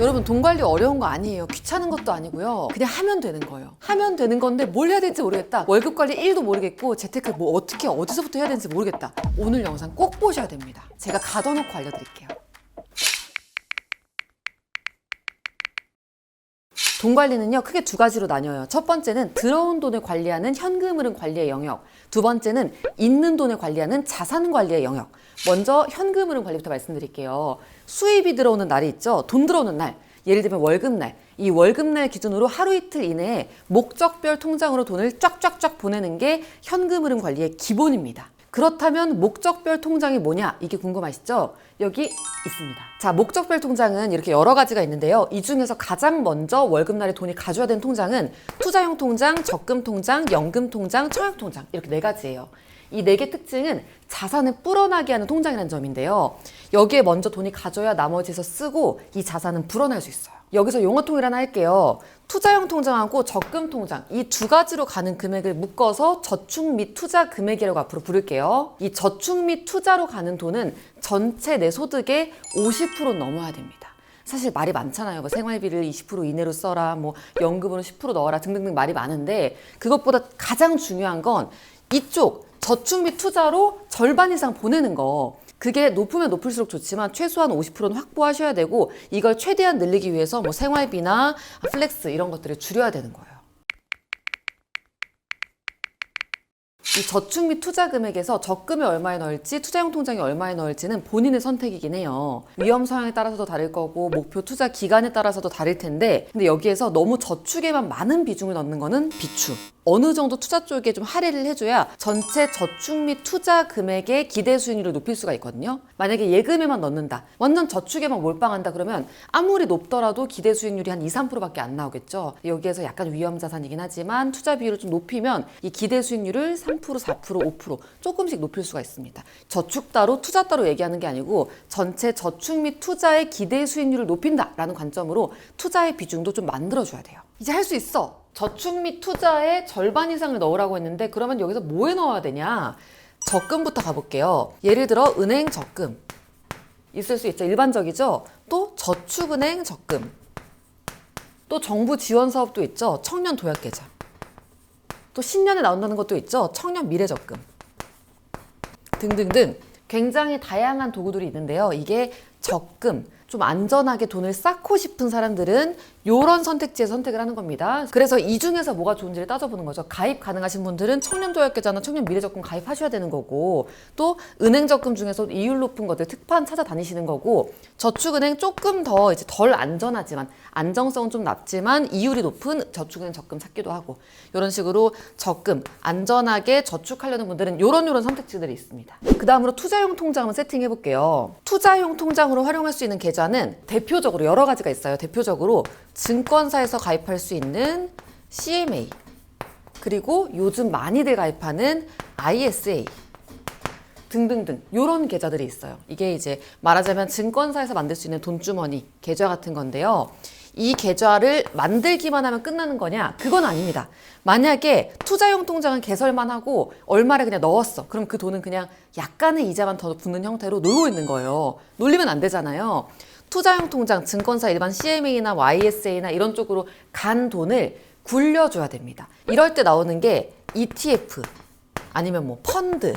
여러분 돈 관리 어려운 거 아니에요. 귀찮은 것도 아니고요. 그냥 하면 되는 거예요. 하면 되는 건데 뭘 해야 될지 모르겠다. 월급 관리 1도 모르겠고 재테크 뭐 어떻게 어디서부터 해야 되는지 모르겠다. 오늘 영상 꼭 보셔야 됩니다. 제가 가둬놓고 알려드릴게요. 돈 관리는요 크게 두 가지로 나뉘어요. 첫 번째는 들어온 돈을 관리하는 현금 흐름 관리의 영역, 두 번째는 있는 돈을 관리하는 자산 관리의 영역. 먼저 현금 흐름 관리부터 말씀드릴게요. 수입이 들어오는 날이 있죠. 돈 들어오는 날, 예를 들면 월급날, 이 월급날 기준으로 하루 이틀 이내에 목적별 통장으로 돈을 쫙쫙쫙 보내는 게 현금 흐름 관리의 기본입니다. 그렇다면 목적별 통장이 뭐냐? 이게 궁금하시죠? 여기 있습니다. 자, 목적별 통장은 이렇게 여러 가지가 있는데요. 이 중에서 가장 먼저 월급날에 돈이 가져야 되는 통장은 투자용 통장, 적금 통장, 연금 통장, 청약 통장 이렇게 네 가지예요. 이 네 개 특징은 자산을 불어나게 하는 통장이라는 점인데요. 여기에 먼저 돈이 가져야 나머지에서 쓰고 이 자산은 불어날 수 있어요. 여기서 용어 통일 하나 할게요. 투자용 통장하고 적금 통장 이 두 가지로 가는 금액을 묶어서 저축 및 투자 금액이라고 앞으로 부를게요. 이 저축 및 투자로 가는 돈은 전체 내 소득의 50% 넘어야 됩니다. 사실 말이 많잖아요. 뭐 생활비를 20% 이내로 써라, 뭐 연금으로 10% 넣어라 등등등 말이 많은데 그것보다 가장 중요한 건 이쪽 저축 및 투자로 절반 이상 보내는 거. 그게 높으면 높을수록 좋지만 최소한 50%는 확보하셔야 되고 이걸 최대한 늘리기 위해서 뭐 생활비나 플렉스 이런 것들을 줄여야 되는 거예요. 이 저축 및 투자 금액에서 적금에 얼마에 넣을지 투자용 통장에 얼마에 넣을지는 본인의 선택이긴 해요. 위험 성향에 따라서도 다를 거고 목표 투자 기간에 따라서도 다를 텐데 근데 여기에서 너무 저축에만 많은 비중을 넣는 거는 비추. 어느 정도 투자 쪽에 좀 할애를 해줘야 전체 저축 및 투자 금액의 기대 수익률을 높일 수가 있거든요. 만약에 예금에만 넣는다, 완전 저축에만 몰빵한다 그러면 아무리 높더라도 기대 수익률이 한 2, 3%밖에 안 나오겠죠. 여기에서 약간 위험 자산이긴 하지만 투자 비율을 좀 높이면 이 기대 수익률을 3%, 4%, 5% 조금씩 높일 수가 있습니다. 저축 따로 투자 따로 얘기하는 게 아니고 전체 저축 및 투자의 기대 수익률을 높인다라는 관점으로 투자의 비중도 좀 만들어줘야 돼요. 이제 할 수 있어. 저축 및 투자의 절반 이상을 넣으라고 했는데 그러면 여기서 뭐에 넣어야 되냐? 적금부터 가볼게요. 예를 들어 은행 적금 있을 수 있죠. 일반적이죠. 또 저축은행 적금, 또 정부 지원 사업도 있죠. 청년 도약계좌, 또 신년에 나온다는 것도 있죠. 청년 미래적금 등등등 굉장히 다양한 도구들이 있는데요. 이게 적금, 좀 안전하게 돈을 쌓고 싶은 사람들은 이런 선택지에 선택을 하는 겁니다. 그래서 이 중에서 뭐가 좋은지를 따져보는 거죠. 가입 가능하신 분들은 청년도약계좌나 청년미래적금 가입하셔야 되는 거고 또 은행적금 중에서 이율 높은 것들 특판 찾아다니시는 거고 저축은행 조금 더 이제 덜 안전하지만 안정성은 좀 낮지만 이율이 높은 저축은행 적금 찾기도 하고 이런 식으로 적금, 안전하게 저축하려는 분들은 이런 선택지들이 있습니다. 그 다음으로 투자용 통장 한번 세팅해 볼게요. 투자용 통장으로 활용할 수 있는 계좌는 대표적으로 여러 가지가 있어요. 대표적으로 증권사에서 가입할 수 있는 CMA, 그리고 요즘 많이들 가입하는 ISA 등등등 이런 계좌들이 있어요. 이게 이제 말하자면 증권사에서 만들 수 있는 돈주머니 계좌 같은 건데요. 이 계좌를 만들기만 하면 끝나는 거냐? 그건 아닙니다. 만약에 투자용 통장은 개설만 하고 얼마를 그냥 넣었어. 그럼 그 돈은 그냥 약간의 이자만 더 붙는 형태로 놀고 있는 거예요. 놀리면 안 되잖아요. 투자용 통장, 증권사 일반 CMA나 YSA나 이런 쪽으로 간 돈을 굴려줘야 됩니다. 이럴 때 나오는 게 ETF 아니면 뭐 펀드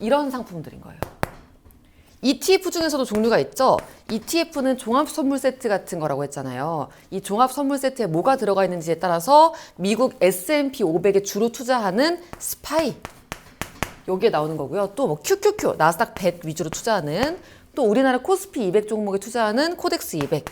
이런 상품들인 거예요. ETF 중에서도 종류가 있죠. ETF는 종합선물 세트 같은 거라고 했잖아요. 이 종합선물 세트에 뭐가 들어가 있는지에 따라서 미국 S&P 500에 주로 투자하는 스파이 여기에 나오는 거고요. 또 뭐 QQQ, 나스닥 100 위주로 투자하는 또 우리나라 코스피 200 종목에 투자하는 코덱스 200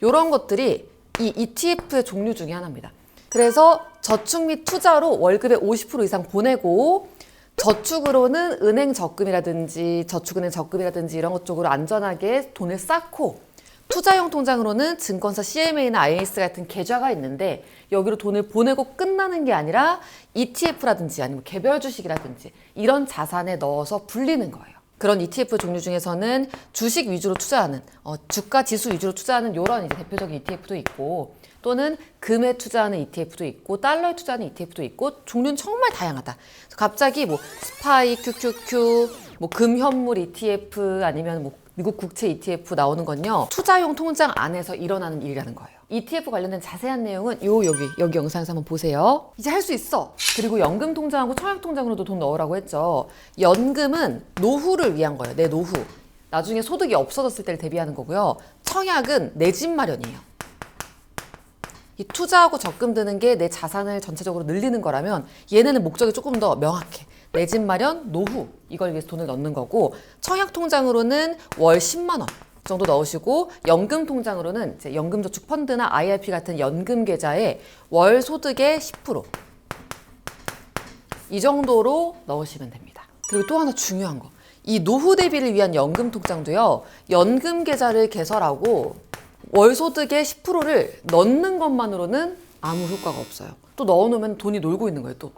이런 것들이 이 ETF의 종류 중에 하나입니다. 그래서 저축 및 투자로 월급의 50% 이상 보내고 저축으로는 은행 적금이라든지 저축은행 적금이라든지 이런 것 쪽으로 안전하게 돈을 쌓고 투자용 통장으로는 증권사 CMA나 IS 같은 계좌가 있는데 여기로 돈을 보내고 끝나는 게 아니라 ETF라든지 아니면 개별 주식이라든지 이런 자산에 넣어서 불리는 거예요. 그런 ETF 종류 중에서는 주식 위주로 투자하는 주가 지수 위주로 투자하는 이런 이제 대표적인 ETF도 있고 또는 금에 투자하는 ETF도 있고 달러에 투자하는 ETF도 있고 종류는 정말 다양하다. 갑자기 뭐 스파이, QQQ, 뭐 금현물 ETF 아니면 뭐 미국 국채 ETF 나오는 건요. 투자용 통장 안에서 일어나는 일이라는 거예요. ETF 관련된 자세한 내용은 여기 영상에서 한번 보세요. 이제 할 수 있어. 그리고 연금 통장하고 청약 통장으로도 돈 넣으라고 했죠. 연금은 노후를 위한 거예요. 내 노후. 나중에 소득이 없어졌을 때를 대비하는 거고요. 청약은 내 집 마련이에요. 이 투자하고 적금 드는 게 내 자산을 전체적으로 늘리는 거라면 얘네는 목적이 조금 더 명확해. 내 집 마련, 노후 이걸 위해서 돈을 넣는 거고 청약 통장으로는 월 10만 원 정도 넣으시고 연금 통장으로는 이제 연금저축펀드나 IRP 같은 연금 계좌에 월 소득의 10%. 이 정도로 넣으시면 됩니다. 그리고 또 하나 중요한 거. 이 노후 대비를 위한 연금 통장도요. 연금 계좌를 개설하고 월 소득의 10%를 넣는 것만으로는 아무 효과가 없어요. 또 넣어놓으면 돈이 놀고 있는 거예요. 또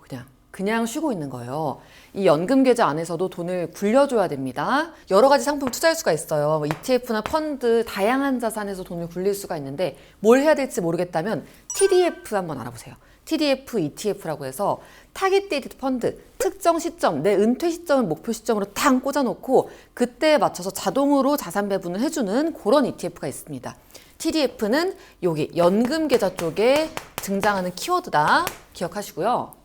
그냥 쉬고 있는 거예요. 이 연금 계좌 안에서도 돈을 굴려줘야 됩니다. 여러 가지 상품 투자할 수가 있어요. 뭐 ETF나 펀드, 다양한 자산에서 돈을 굴릴 수가 있는데 뭘 해야 될지 모르겠다면 TDF 한번 알아보세요. TDF, ETF라고 해서 타깃 데이트 펀드, 특정 시점, 내 은퇴 시점을 목표 시점으로 탕 꽂아놓고 그때에 맞춰서 자동으로 자산 배분을 해주는 그런 ETF가 있습니다. TDF는 여기 연금 계좌 쪽에 등장하는 키워드다. 기억하시고요.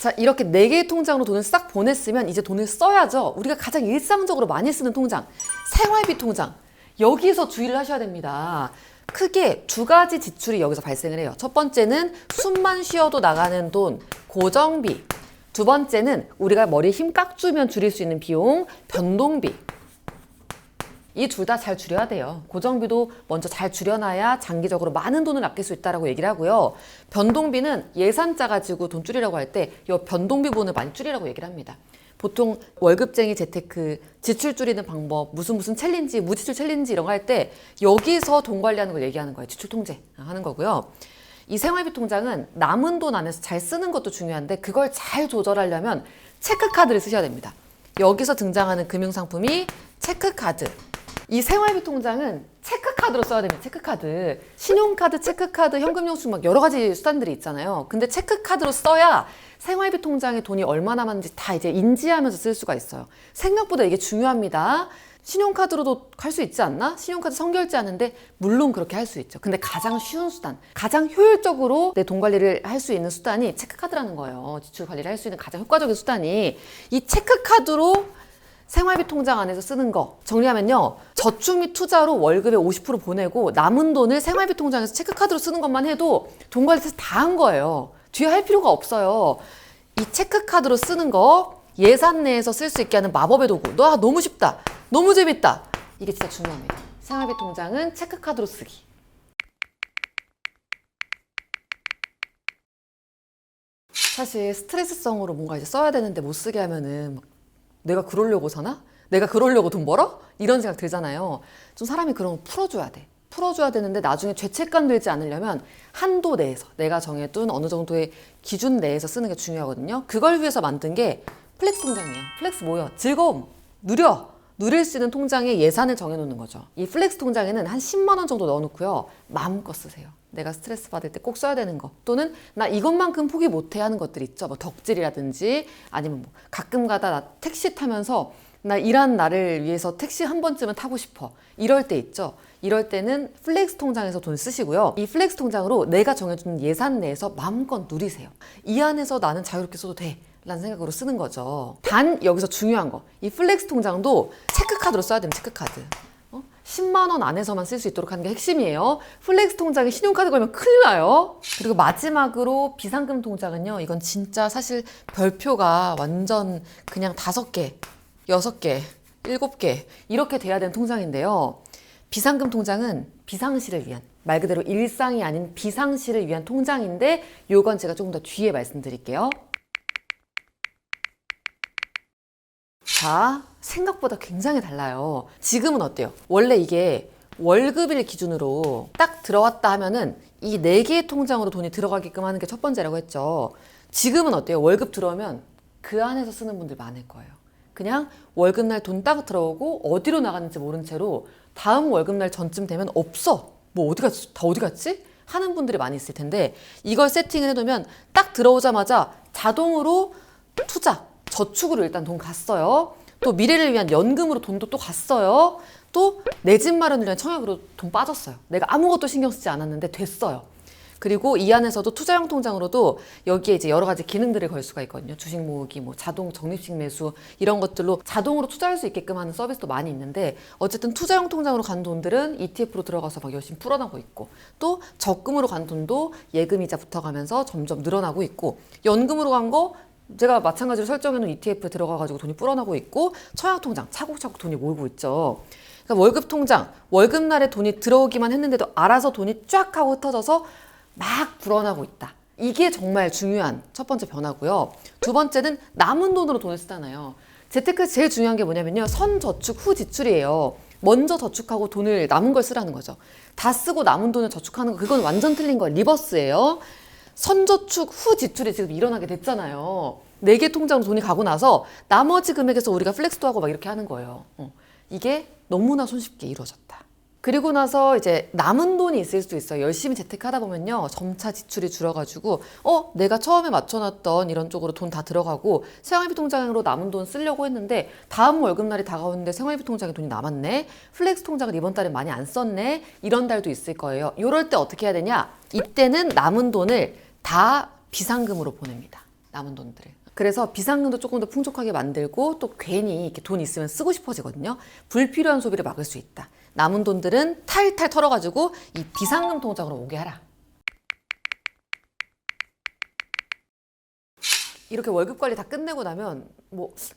자, 이렇게 4개의 통장으로 돈을 싹 보냈으면 이제 돈을 써야죠. 우리가 가장 일상적으로 많이 쓰는 통장, 생활비 통장. 여기서 주의를 하셔야 됩니다. 크게 2가지 지출이 여기서 발생을 해요. 첫 번째는 숨만 쉬어도 나가는 돈, 고정비. 두 번째는 우리가 머리에 힘 깍 주면 줄일 수 있는 비용, 변동비. 이 둘 다 잘 줄여야 돼요. 고정비도 먼저 잘 줄여놔야 장기적으로 많은 돈을 아낄 수 있다고 얘기를 하고요. 변동비는 예산 짜가지고 돈 줄이라고 할 때 이 변동비 부분을 많이 줄이라고 얘기를 합니다. 보통 월급쟁이 재테크, 지출 줄이는 방법, 무슨 챌린지, 무지출 챌린지 이런 거 할 때 여기서 돈 관리하는 걸 얘기하는 거예요. 지출 통제 하는 거고요. 이 생활비 통장은 남은 돈 안에서 잘 쓰는 것도 중요한데 그걸 잘 조절하려면 체크카드를 쓰셔야 됩니다. 여기서 등장하는 금융상품이 체크카드. 이 생활비 통장은 체크카드로 써야 됩니다. 체크카드. 신용카드, 체크카드, 현금영수증 막 여러 가지 수단들이 있잖아요. 근데 체크카드로 써야 생활비 통장에 돈이 얼마 남았는지 다 이제 인지하면서 쓸 수가 있어요. 생각보다 이게 중요합니다. 신용카드로도 할 수 있지 않나? 신용카드 선결제 하는데 물론 그렇게 할 수 있죠. 근데 가장 쉬운 수단, 가장 효율적으로 내 돈 관리를 할 수 있는 수단이 체크카드라는 거예요. 지출 관리를 할 수 있는 가장 효과적인 수단이 이 체크카드로 생활비 통장 안에서 쓰는 거 정리하면요. 저축 및 투자로 월급의 50% 보내고 남은 돈을 생활비 통장에서 체크카드로 쓰는 것만 해도 돈 관리 다 한 거예요. 뒤에 할 필요가 없어요. 이 체크카드로 쓰는 거 예산 내에서 쓸 수 있게 하는 마법의 도구. 너무 쉽다. 너무 재밌다. 이게 진짜 중요합니다. 생활비 통장은 체크카드로 쓰기. 사실 스트레스성으로 뭔가 이제 써야 되는데 못 쓰게 하면은 내가 그러려고 사나? 내가 그러려고 돈 벌어? 이런 생각 들잖아요. 좀 사람이 그런 거 풀어줘야 돼. 풀어줘야 되는데 나중에 죄책감 들지 않으려면 한도 내에서 내가 정해둔 어느 정도의 기준 내에서 쓰는 게 중요하거든요. 그걸 위해서 만든 게 플렉스 통장이에요. 플렉스 뭐예요? 즐거움, 누릴 수 있는 통장에 예산을 정해놓는 거죠. 이 플렉스 통장에는 한 10만 원 정도 넣어놓고요. 마음껏 쓰세요. 내가 스트레스 받을 때 꼭 써야 되는 거 또는 나 이것만큼 포기 못해 하는 것들 있죠. 뭐 덕질이라든지 아니면 뭐 가끔 가다 나 택시 타면서 나 일한 나를 위해서 택시 한 번쯤은 타고 싶어. 이럴 때 있죠. 이럴 때는 플렉스 통장에서 돈 쓰시고요. 이 플렉스 통장으로 내가 정해준 예산 내에서 마음껏 누리세요. 이 안에서 나는 자유롭게 써도 돼. 라는 생각으로 쓰는 거죠. 단 여기서 중요한 거. 이 플렉스 통장도 체크카드로 써야 됩니다. 체크카드. 10만 원 안에서만 쓸 수 있도록 하는 게 핵심이에요. 플렉스 통장에 신용카드 걸면 큰일 나요. 그리고 마지막으로 비상금 통장은요. 이건 진짜 사실 별표가 완전 그냥 5개, 6개, 7개 이렇게 돼야 되는 통장인데요. 비상금 통장은 비상시를 위한 말 그대로 일상이 아닌 비상시를 위한 통장인데 요건 제가 조금 더 뒤에 말씀드릴게요. 자, 생각보다 굉장히 달라요. 지금은 어때요? 원래 이게 월급일 기준으로 딱 들어왔다 하면은 이 4개의 통장으로 돈이 들어가게끔 하는 게 첫 번째라고 했죠. 지금은 어때요? 월급 들어오면 그 안에서 쓰는 분들 많을 거예요. 그냥 월급날 돈 딱 들어오고 어디로 나갔는지 모른 채로 다음 월급날 전쯤 되면 없어. 뭐 어디 갔지? 다 어디 갔지? 하는 분들이 많이 있을 텐데 이걸 세팅을 해두면 딱 들어오자마자 자동으로 투자, 저축으로 일단 돈 갔어요. 또 미래를 위한 연금으로 돈도 또 갔어요. 또 내 집 마련을 위한 청약으로 돈 빠졌어요. 내가 아무것도 신경 쓰지 않았는데 됐어요. 그리고 이 안에서도 투자형 통장으로도 여기에 이제 여러 가지 기능들을 걸 수가 있거든요. 주식 모으기, 뭐 자동 적립식 매수 이런 것들로 자동으로 투자할 수 있게끔 하는 서비스도 많이 있는데 어쨌든 투자형 통장으로 간 돈들은 ETF로 들어가서 막 열심히 풀어나고 있고 또 적금으로 간 돈도 예금이자 붙어가면서 점점 늘어나고 있고 연금으로 간 거 제가 마찬가지로 설정해놓은 ETF에 들어가가지고 돈이 불어나고 있고 청약통장 차곡차곡 돈이 모이고 있죠. 그러니까 월급 통장, 월급날에 돈이 들어오기만 했는데도 알아서 돈이 쫙 하고 흩어져서 막 불어나고 있다. 이게 정말 중요한 첫 번째 변화고요. 두 번째는 남은 돈으로 돈을 쓰잖아요. 재테크에서 제일 중요한 게 뭐냐면요. 선저축 후 지출이에요. 먼저 저축하고 돈을 남은 걸 쓰라는 거죠. 다 쓰고 남은 돈을 저축하는 거 그건 완전 틀린 거예요. 리버스예요. 선저축 후 지출이 지금 일어나게 됐잖아요. 4개 통장으로 돈이 가고 나서 나머지 금액에서 우리가 플렉스도 하고 막 이렇게 하는 거예요. 이게 너무나 손쉽게 이루어졌다. 그리고 나서 이제 남은 돈이 있을 수도 있어요. 열심히 재테크하다 보면요. 점차 지출이 줄어가지고 내가 처음에 맞춰놨던 이런 쪽으로 돈 다 들어가고 생활비 통장으로 남은 돈 쓰려고 했는데 다음 월급날이 다가오는데 생활비 통장에 돈이 남았네. 플렉스 통장을 이번 달에 많이 안 썼네. 이런 달도 있을 거예요. 이럴 때 어떻게 해야 되냐? 이때는 남은 돈을 다 비상금으로 보냅니다. 남은 돈들을. 그래서 비상금도 조금 더 풍족하게 만들고 또 괜히 이렇게 돈 있으면 쓰고 싶어지거든요. 불필요한 소비를 막을 수 있다. 남은 돈들은 탈탈 털어가지고 이 비상금 통장으로 오게 하라. 이렇게 월급 관리 다 끝내고 나면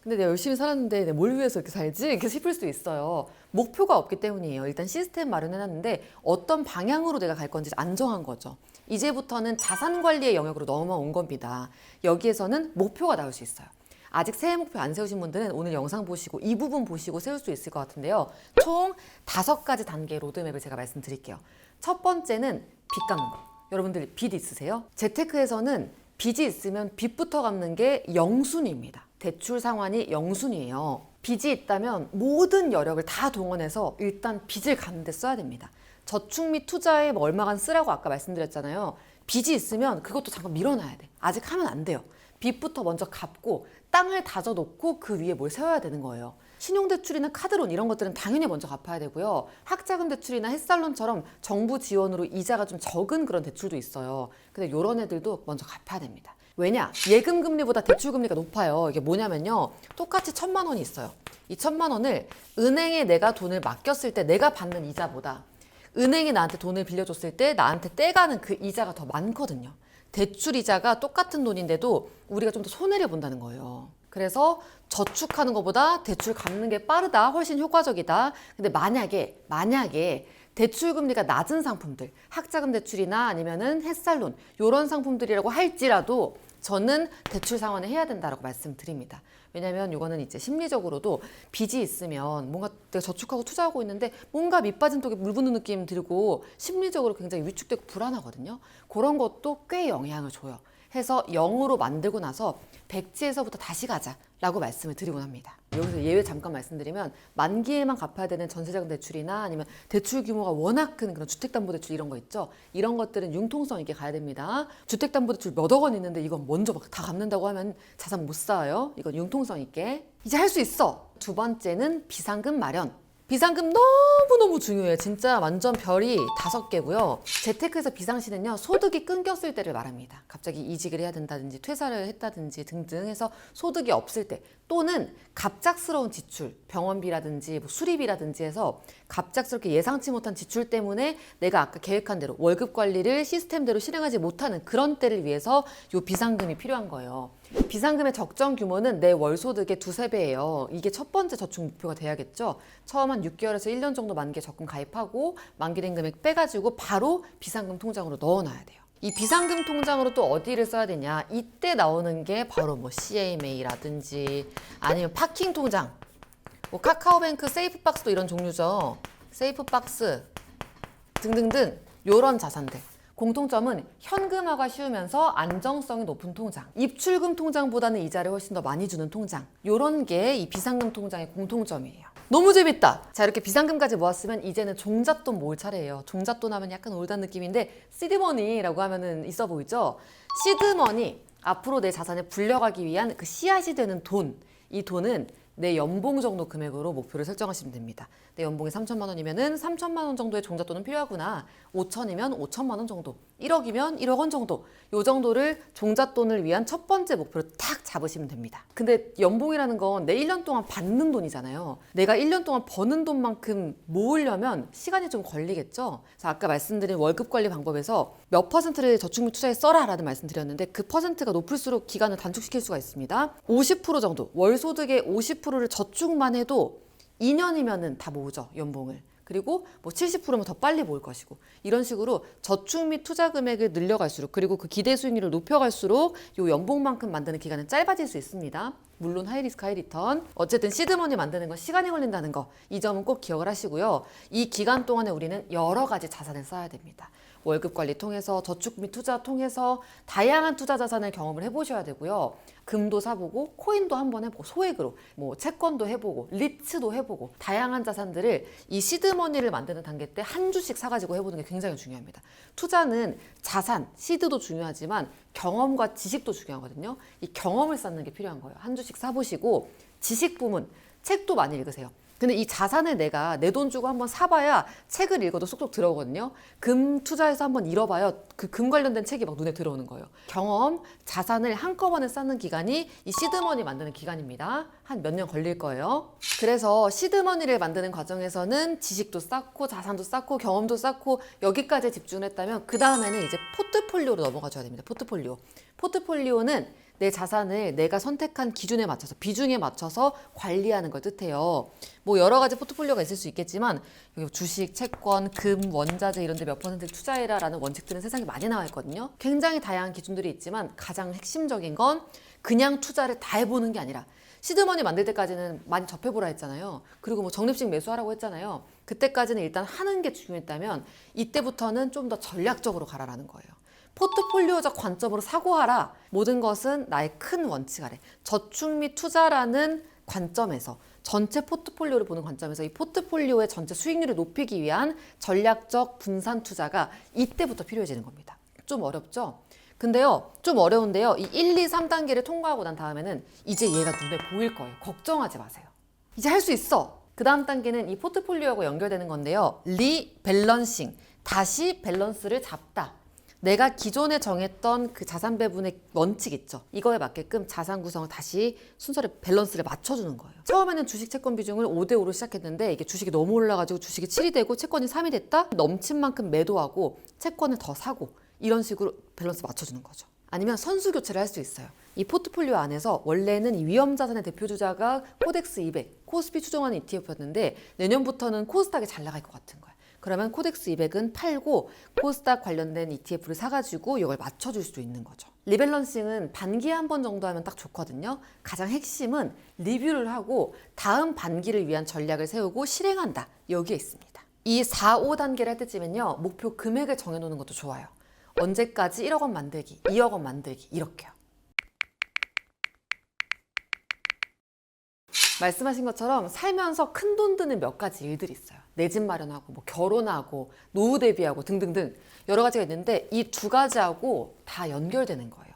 근데 내가 열심히 살았는데 내가 뭘 위해서 이렇게 살지? 이렇게 싶을 수 있어요. 목표가 없기 때문이에요. 일단 시스템 마련해놨는데 어떤 방향으로 내가 갈 건지 안 정한 거죠. 이제부터는 자산 관리의 영역으로 넘어온 겁니다. 여기에서는 목표가 나올 수 있어요. 아직 새해 목표 안 세우신 분들은 오늘 영상 보시고 이 부분 보시고 세울 수 있을 것 같은데요. 총 5가지 단계의 로드맵을 제가 말씀드릴게요. 첫 번째는 빚 갚는 거. 여러분들 빚 있으세요? 재테크에서는 빚이 있으면 빚부터 갚는 게 영순위입니다. 대출 상환이 영순위예요. 빚이 있다면 모든 여력을 다 동원해서 일단 빚을 갚는 데 써야 됩니다. 저축 및 투자에 얼마간 쓰라고 아까 말씀드렸잖아요. 빚이 있으면 그것도 잠깐 밀어놔야 돼. 아직 하면 안 돼요. 빚부터 먼저 갚고 땅을 다져놓고 그 위에 뭘 세워야 되는 거예요. 신용대출이나 카드론 이런 것들은 당연히 먼저 갚아야 되고요. 학자금 대출이나 햇살론처럼 정부 지원으로 이자가 좀 적은 그런 대출도 있어요. 근데 이런 애들도 먼저 갚아야 됩니다. 왜냐? 예금 금리보다 대출 금리가 높아요. 이게 뭐냐면요. 똑같이 1,000만 원이 있어요. 이 1,000만 원을 은행에 내가 돈을 맡겼을 때 내가 받는 이자보다 은행이 나한테 돈을 빌려줬을 때 나한테 떼가는 그 이자가 더 많거든요. 대출 이자가 똑같은 돈인데도 우리가 좀 더 손해를 본다는 거예요. 그래서 저축하는 것보다 대출 갚는 게 빠르다, 훨씬 효과적이다. 근데 만약에 대출 금리가 낮은 상품들, 학자금 대출이나 아니면은 햇살론 이런 상품들이라고 할지라도 저는 대출 상환을 해야 된다라고 말씀드립니다. 왜냐하면 이거는 이제 심리적으로도 빚이 있으면 뭔가 내가 저축하고 투자하고 있는데 뭔가 밑빠진 독에 물 붓는 느낌 들고 심리적으로 굉장히 위축되고 불안하거든요. 그런 것도 꽤 영향을 줘요. 해서 0으로 만들고 나서 백지에서부터 다시 가자라고 말씀을 드리곤 합니다. 여기서 예외 잠깐 말씀드리면 만기에만 갚아야 되는 전세자금 대출이나 아니면 대출 규모가 워낙 큰 그런 주택담보대출 이런 거 있죠. 이런 것들은 융통성 있게 가야 됩니다. 주택담보대출 몇억 원 있는데 이건 먼저 막 다 갚는다고 하면 자산 못 쌓아요. 이건 융통성 있게. 이제 할 수 있어. 두 번째는 비상금 마련. 비상금 너무너무 중요해요. 진짜 완전 별이 5개고요. 재테크에서 비상시는요. 소득이 끊겼을 때를 말합니다. 갑자기 이직을 해야 된다든지 퇴사를 했다든지 등등 해서 소득이 없을 때 또는 갑작스러운 지출, 병원비라든지 뭐 수리비라든지 해서 갑작스럽게 예상치 못한 지출 때문에 내가 아까 계획한 대로 월급 관리를 시스템대로 실행하지 못하는 그런 때를 위해서 이 비상금이 필요한 거예요. 비상금의 적정 규모는 내 월소득의 2~3배예요. 이게 첫 번째 저축 목표가 돼야겠죠. 처음 한 6개월에서 1년 정도 만기에 적금 가입하고 만기된 금액 빼가지고 바로 비상금 통장으로 넣어놔야 돼요. 이 비상금 통장으로 또 어디를 써야 되냐? 이때 나오는 게 바로 뭐 CMA라든지 아니면 파킹 통장, 뭐 카카오뱅크 세이프박스도 이런 종류죠. 세이프박스 등등등 이런 자산들. 공통점은 현금화가 쉬우면서 안정성이 높은 통장, 입출금 통장보다는 이자를 훨씬 더 많이 주는 통장, 이런 게 이 비상금 통장의 공통점이에요. 너무 재밌다. 자, 이렇게 비상금까지 모았으면 이제는 종잣돈 모을 차례예요. 종잣돈 하면 약간 올드한 느낌인데 시드머니라고 하면은 있어 보이죠? 시드머니, 앞으로 내 자산을 불려가기 위한 그 씨앗이 되는 돈. 이 돈은 내 연봉 정도 금액으로 목표를 설정하시면 됩니다. 내 연봉이 3천만 원이면은 3천만 원 정도의 종잣돈은 필요하구나. 5천이면 5천만 원 정도, 1억이면 1억 원 정도, 요 정도를 종잣돈을 위한 첫 번째 목표를 딱 잡으시면 됩니다. 근데 연봉이라는 건 내 1년 동안 받는 돈이잖아요. 내가 1년 동안 버는 돈만큼 모으려면 시간이 좀 걸리겠죠. 그래서 아까 말씀드린 월급 관리 방법에서 몇 퍼센트를 저축 및 투자에 써라 라는 말씀 드렸는데, 그 퍼센트가 높을수록 기간을 단축시킬 수가 있습니다. 50% 정도, 월 소득의 50%를 저축만 해도 2년이면은 다 모으죠, 연봉을. 그리고 뭐 70%면 더 빨리 모을 것이고, 이런 식으로 저축 및 투자 금액을 늘려갈수록, 그리고 그 기대 수익률을 높여갈수록 요 연봉만큼 만드는 기간은 짧아질 수 있습니다. 물론 하이리스크 하이리턴. 어쨌든 시드머니 만드는 건 시간이 걸린다는 거, 이 점은 꼭 기억을 하시고요. 이 기간 동안에 우리는 여러 가지 자산을 써야 됩니다. 월급 관리 통해서, 저축 및 투자 통해서 다양한 투자 자산을 경험을 해보셔야 되고요. 금도 사보고 코인도 한번 해보고, 소액으로 뭐 채권도 해보고 리츠도 해보고, 다양한 자산들을 이 시드머니를 만드는 단계 때 한 주씩 사가지고 해보는 게 굉장히 중요합니다. 투자는 자산, 시드도 중요하지만 경험과 지식도 중요하거든요. 이 경험을 쌓는 게 필요한 거예요. 한 주씩 사보시고, 지식 부문, 책도 많이 읽으세요. 근데 이 자산을 내가 내 돈 주고 한번 사봐야 책을 읽어도 쏙쏙 들어오거든요. 금 투자해서 한번 잃어봐야 그 금 관련된 책이 막 눈에 들어오는 거예요. 경험, 자산을 한꺼번에 쌓는 기간이 이 시드머니 만드는 기간입니다. 한 몇 년 걸릴 거예요. 그래서 시드머니를 만드는 과정에서는 지식도 쌓고 자산도 쌓고 경험도 쌓고 여기까지 집중을 했다면, 그 다음에는 이제 포트폴리오로 넘어가 줘야 됩니다. 포트폴리오는 내 자산을 내가 선택한 기준에 맞춰서, 비중에 맞춰서 관리하는 걸 뜻해요. 뭐 여러 가지 포트폴리오가 있을 수 있겠지만, 여기 주식, 채권, 금, 원자재 이런 데 몇 퍼센트 투자해라 라는 원칙들은 세상에 많이 나와 있거든요. 굉장히 다양한 기준들이 있지만 가장 핵심적인 건 그냥 투자를 다 해보는 게 아니라, 시드머니 만들 때까지는 많이 접해보라 했잖아요. 그리고 뭐 적립식 매수하라고 했잖아요. 그때까지는 일단 하는 게 중요했다면, 이때부터는 좀 더 전략적으로 가라라는 거예요. 포트폴리오적 관점으로 사고하라. 모든 것은 나의 큰 원칙 아래, 저축 및 투자라는 관점에서, 전체 포트폴리오를 보는 관점에서 이 포트폴리오의 전체 수익률을 높이기 위한 전략적 분산 투자가 이때부터 필요해지는 겁니다. 좀 어렵죠? 근데요, 좀 어려운데요, 이 1, 2, 3단계를 통과하고 난 다음에는 이제 얘가 눈에 보일 거예요. 걱정하지 마세요. 이제 할 수 있어. 그 다음 단계는 이 포트폴리오하고 연결되는 건데요, 리밸런싱, 다시 밸런스를 잡다. 내가 기존에 정했던 그 자산 배분의 원칙 있죠. 이거에 맞게끔 자산 구성을 다시 순서를, 밸런스를 맞춰주는 거예요. 처음에는 주식 채권 비중을 5대5로 시작했는데, 이게 주식이 너무 올라가지고 주식이 7이 되고 채권이 3이 됐다? 넘친 만큼 매도하고 채권을 더 사고, 이런 식으로 밸런스 맞춰주는 거죠. 아니면 선수 교체를 할 수 있어요. 이 포트폴리오 안에서 원래는 이 위험 자산의 대표 주자가 코덱스 200, 코스피 추종하는 ETF였는데, 내년부터는 코스닥이 잘 나갈 것 같은 거예요. 그러면 코덱스 200은 팔고 코스닥 관련된 ETF를 사가지고 이걸 맞춰줄 수도 있는 거죠. 리밸런싱은 반기에 한 번 정도 하면 딱 좋거든요. 가장 핵심은 리뷰를 하고 다음 반기를 위한 전략을 세우고 실행한다. 여기에 있습니다. 이 4, 5단계를 할 때쯤엔요, 목표 금액을 정해놓는 것도 좋아요. 언제까지 1억 원 만들기, 2억 원 만들기, 이렇게요. 말씀하신 것처럼 살면서 큰 돈 드는 몇 가지 일들이 있어요. 내 집 마련하고, 뭐 결혼하고, 노후 대비하고 등등등 여러 가지가 있는데, 이 두 가지하고 다 연결되는 거예요.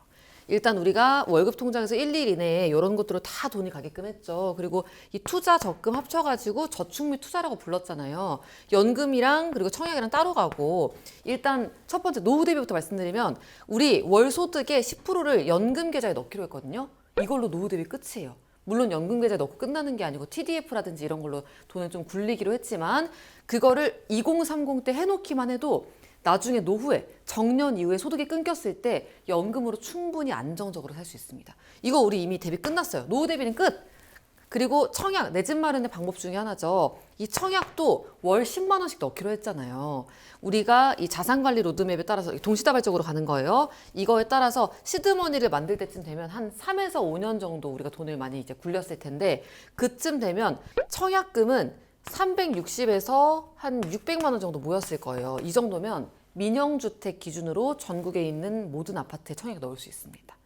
일단 우리가 월급 통장에서 1, 2일 이내에 이런 것들로 다 돈이 가게끔 했죠. 그리고 이 투자, 적금 합쳐가지고 저축 및 투자라고 불렀잖아요. 연금이랑 그리고 청약이랑 따로 가고, 일단 첫 번째 노후 대비부터 말씀드리면, 우리 월 소득의 10%를 연금 계좌에 넣기로 했거든요. 이걸로 노후 대비 끝이에요. 물론 연금 계좌에 넣고 끝나는 게 아니고 TDF라든지 이런 걸로 돈을 좀 굴리기로 했지만, 그거를 2030 때 해놓기만 해도 나중에 노후에, 정년 이후에 소득이 끊겼을 때 연금으로 충분히 안정적으로 살 수 있습니다. 이거 우리 이미 대비 끝났어요. 노후 대비는 끝! 그리고 청약, 내 집 마련의 방법 중에 하나죠. 이 청약도 월 10만 원씩 넣기로 했잖아요. 우리가 이 자산관리 로드맵에 따라서 동시다발적으로 가는 거예요. 이거에 따라서 시드머니를 만들 때쯤 되면 한 3에서 5년 정도 우리가 돈을 많이 이제 굴렸을 텐데, 그쯤 되면 청약금은 360에서 한 600만 원 정도 모였을 거예요. 이 정도면 민영주택 기준으로 전국에 있는 모든 아파트에 청약을 넣을 수 있습니다.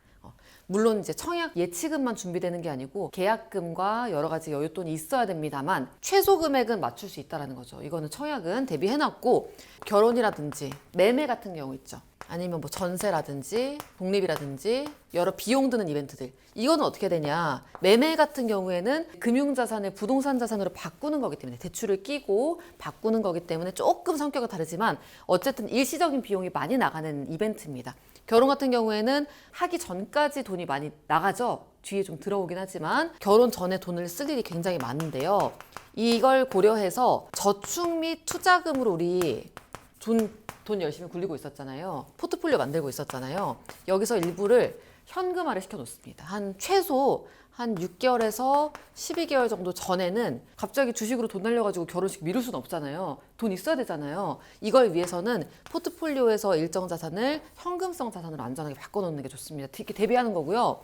물론 이제 청약 예치금만 준비되는 게 아니고 계약금과 여러 가지 여윳돈이 있어야 됩니다만, 최소 금액은 맞출 수 있다는 거죠. 이거는 청약은 대비해놨고, 결혼이라든지 매매 같은 경우 있죠. 아니면 뭐 전세라든지 복립이라든지 여러 비용 드는 이벤트들. 이거는 어떻게 되냐. 매매 같은 경우에는 금융자산을 부동산 자산으로 바꾸는 거기 때문에 대출을 끼고 바꾸는 거기 때문에 조금 성격은 다르지만 어쨌든 일시적인 비용이 많이 나가는 이벤트입니다. 결혼 같은 경우에는 하기 전까지 돈이 많이 나가죠. 뒤에 좀 들어오긴 하지만 결혼 전에 돈을 쓸 일이 굉장히 많은데요. 이걸 고려해서 저축 및 투자금으로 우리 돈 열심히 굴리고 있었잖아요. 포트폴리오 만들고 있었잖아요. 여기서 일부를 현금화를 시켜 놓습니다. 최소 한 6개월에서 12개월 정도 전에는 갑자기 주식으로 돈 날려가지고 결혼식 미룰 수는 없잖아요. 돈 있어야 되잖아요. 이걸 위해서는 포트폴리오에서 일정 자산을 현금성 자산으로 안전하게 바꿔놓는 게 좋습니다. 이렇게 대비하는 거고요.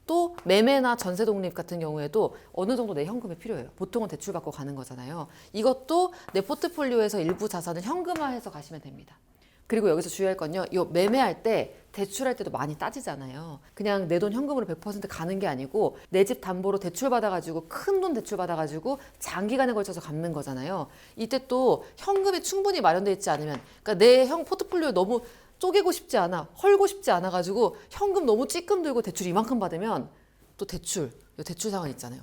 또 매매나 전세 독립 같은 경우에도 어느 정도 내 현금이 필요해요. 보통은 대출 받고 가는 거잖아요. 이것도 내 포트폴리오에서 일부 자산을 현금화해서 가시면 됩니다. 그리고 여기서 주의할 건요. 이 매매할 때 대출할 때도 많이 따지잖아요. 그냥 내 돈 현금으로 100% 가는 게 아니고 내 집 담보로 대출 받아가지고 큰 돈 대출 받아가지고 장기간에 걸쳐서 갚는 거잖아요. 이때 또 현금이 충분히 마련돼 있지 않으면 그러니까 내 포트폴리오 너무 쪼개고 싶지 않아, 헐고 싶지 않아 가지고 현금 너무 찌끔 들고 대출 이만큼 받으면 또 대출 상환 있잖아요.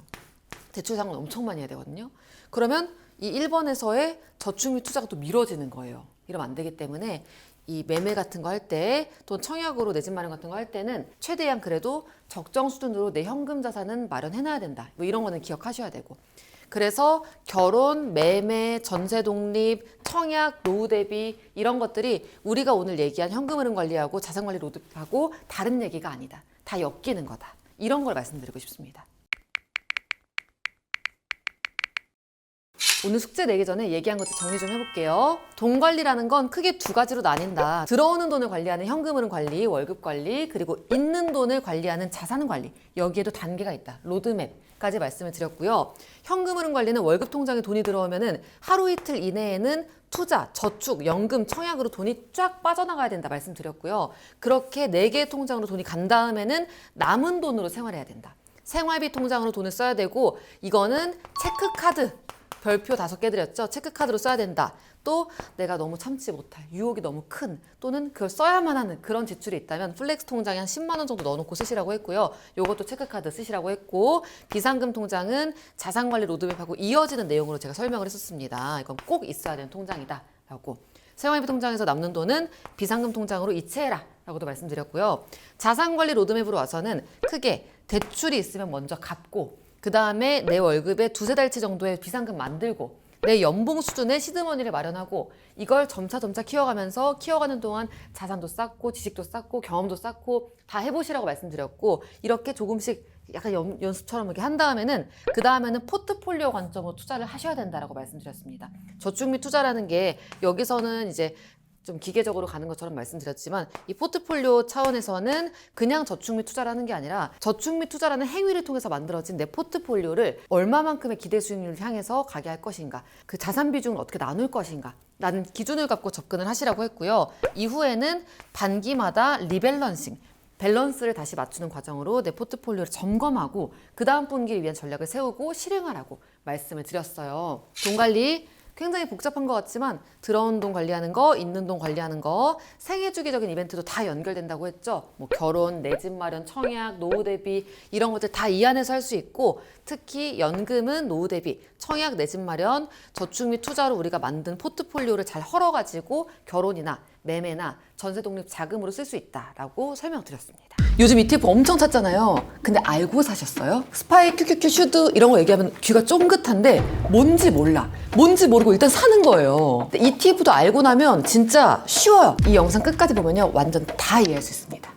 대출 상환 엄청 많이 해야 되거든요. 그러면 이 1번에서의 저축 및 투자가 또 미뤄지는 거예요. 이러면 안 되기 때문에 이 매매 같은 거 할 때 또 청약으로 내 집 마련 같은 거 할 때는 최대한 그래도 적정 수준으로 내 현금 자산은 마련해놔야 된다. 뭐 이런 거는 기억하셔야 되고. 그래서 결혼, 매매, 전세 독립, 청약, 노후 대비 이런 것들이 우리가 오늘 얘기한 현금 흐름 관리하고 자산 관리 로드하고 다른 얘기가 아니다. 다 엮이는 거다. 이런 걸 말씀드리고 싶습니다. 오늘 숙제 내기 전에 얘기한 것들 정리 좀 해볼게요. 돈 관리라는 건 크게 두 가지로 나뉜다. 들어오는 돈을 관리하는 현금 흐름 관리, 월급 관리, 그리고 있는 돈을 관리하는 자산 관리. 여기에도 단계가 있다. 로드맵까지 말씀을 드렸고요. 현금 흐름 관리는 월급 통장에 돈이 들어오면은 하루 이틀 이내에는 투자, 저축, 연금, 청약으로 돈이 쫙 빠져나가야 된다 말씀드렸고요. 그렇게 4개의 통장으로 돈이 간 다음에는 남은 돈으로 생활해야 된다. 생활비 통장으로 돈을 써야 되고 이거는 체크카드. 별표 5개 드렸죠. 체크카드로 써야 된다. 또 내가 너무 참지 못할 유혹이 너무 큰 또는 그걸 써야만 하는 그런 지출이 있다면 플렉스 통장에 한 10만 원 정도 넣어놓고 쓰시라고 했고요. 요것도 체크카드 쓰시라고 했고 비상금 통장은 자산관리 로드맵하고 이어지는 내용으로 제가 설명을 했었습니다. 이건 꼭 있어야 되는 통장이다 라고. 생활비 통장에서 남는 돈은 비상금 통장으로 이체해라 라고도 말씀드렸고요. 자산관리 로드맵으로 와서는 크게 대출이 있으면 먼저 갚고 그 다음에 내 월급에 2-3달치 정도의 비상금 만들고 내 연봉 수준의 시드머니를 마련하고 이걸 점차 키워가면서 키워가는 동안 자산도 쌓고 지식도 쌓고 경험도 쌓고 다 해보시라고 말씀드렸고 이렇게 조금씩 약간 연습처럼 이렇게 한 다음에는 그 다음에는 포트폴리오 관점으로 투자를 하셔야 된다라고 말씀드렸습니다. 저축 및 투자라는 게 여기서는 이제 좀 기계적으로 가는 것처럼 말씀드렸지만 이 포트폴리오 차원에서는 그냥 저축 및 투자라는 게 아니라 저축 및 투자라는 행위를 통해서 만들어진 내 포트폴리오를 얼마만큼의 기대 수익률을 향해서 가게 할 것인가 그 자산 비중을 어떻게 나눌 것인가 라는 기준을 갖고 접근을 하시라고 했고요. 이후에는 단기마다 리밸런싱 밸런스를 다시 맞추는 과정으로 내 포트폴리오를 점검하고 그 다음 분기를 위한 전략을 세우고 실행하라고 말씀을 드렸어요. 돈 관리 굉장히 복잡한 것 같지만 들어온 돈 관리하는 거, 있는 돈 관리하는 거, 생애 주기적인 이벤트도 다 연결된다고 했죠. 뭐 결혼, 내 집 마련, 청약, 노후 대비 이런 것들 다 이 안에서 할 수 있고 특히 연금은 노후 대비, 청약, 내 집 마련, 저축 및 투자로 우리가 만든 포트폴리오를 잘 헐어가지고 결혼이나 매매나 전세 독립 자금으로 쓸 수 있다라고 설명드렸습니다. 요즘 ETF 엄청 찾잖아요. 근데 알고 사셨어요? 스파이, 큐큐큐, 슈드 이런 거 얘기하면 귀가 쫑긋한데 뭔지 몰라. 뭔지 모르고 일단 사는 거예요. 근데 ETF도 알고 나면 진짜 쉬워요. 이 영상 끝까지 보면요. 완전 다 이해할 수 있습니다.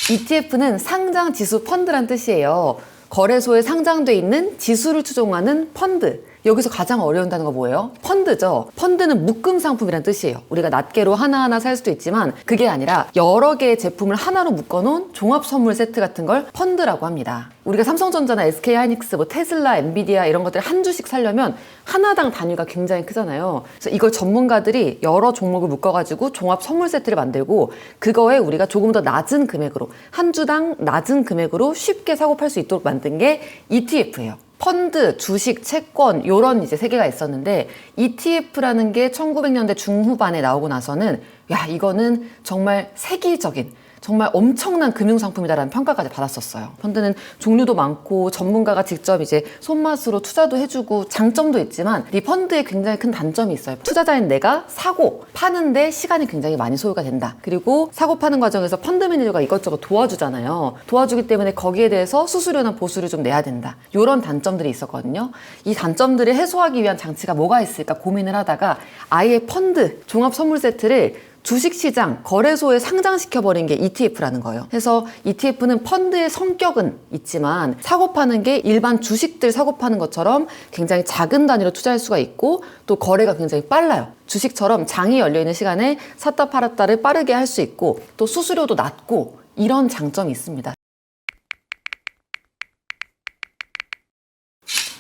ETF는 상장 지수 펀드란 뜻이에요. 거래소에 상장돼 있는 지수를 추종하는 펀드. 여기서 가장 어려운 단어가 뭐예요? 펀드죠. 펀드는 묶음 상품이란 뜻이에요. 우리가 낱개로 하나하나 살 수도 있지만 그게 아니라 여러 개의 제품을 하나로 묶어놓은 종합 선물 세트 같은 걸 펀드라고 합니다. 우리가 삼성전자나 SK하이닉스, 뭐 테슬라, 엔비디아 이런 것들 한 주씩 사려면 하나당 단위가 굉장히 크잖아요. 그래서 이걸 전문가들이 여러 종목을 묶어가지고 종합 선물 세트를 만들고 그거에 우리가 조금 더 낮은 금액으로 한 주당 낮은 금액으로 쉽게 사고 팔 수 있도록 만든 게 ETF예요. 펀드, 주식, 채권 요런 이제 세 개가 있었는데 ETF라는 게 1900년대 중후반에 나오고 나서는 야, 이거는 정말 세계적인 정말 엄청난 금융상품이다라는 평가까지 받았었어요. 펀드는 종류도 많고 전문가가 직접 이제 손맛으로 투자도 해주고 장점도 있지만 이 펀드에 굉장히 큰 단점이 있어요. 투자자인 내가 사고 파는데 시간이 굉장히 많이 소요가 된다. 그리고 사고 파는 과정에서 펀드 매니저가 이것저것 도와주잖아요. 도와주기 때문에 거기에 대해서 수수료나 보수를 좀 내야 된다. 이런 단점들이 있었거든요. 이 단점들을 해소하기 위한 장치가 뭐가 있을까 고민을 하다가 아예 펀드 종합 선물 세트를 주식시장, 거래소에 상장시켜버린 게 ETF라는 거예요. 그래서 ETF는 펀드의 성격은 있지만 사고 파는 게 일반 주식들 사고 파는 것처럼 굉장히 작은 단위로 투자할 수가 있고 또 거래가 굉장히 빨라요. 주식처럼 장이 열려있는 시간에 샀다 팔았다를 빠르게 할 수 있고 또 수수료도 낮고 이런 장점이 있습니다.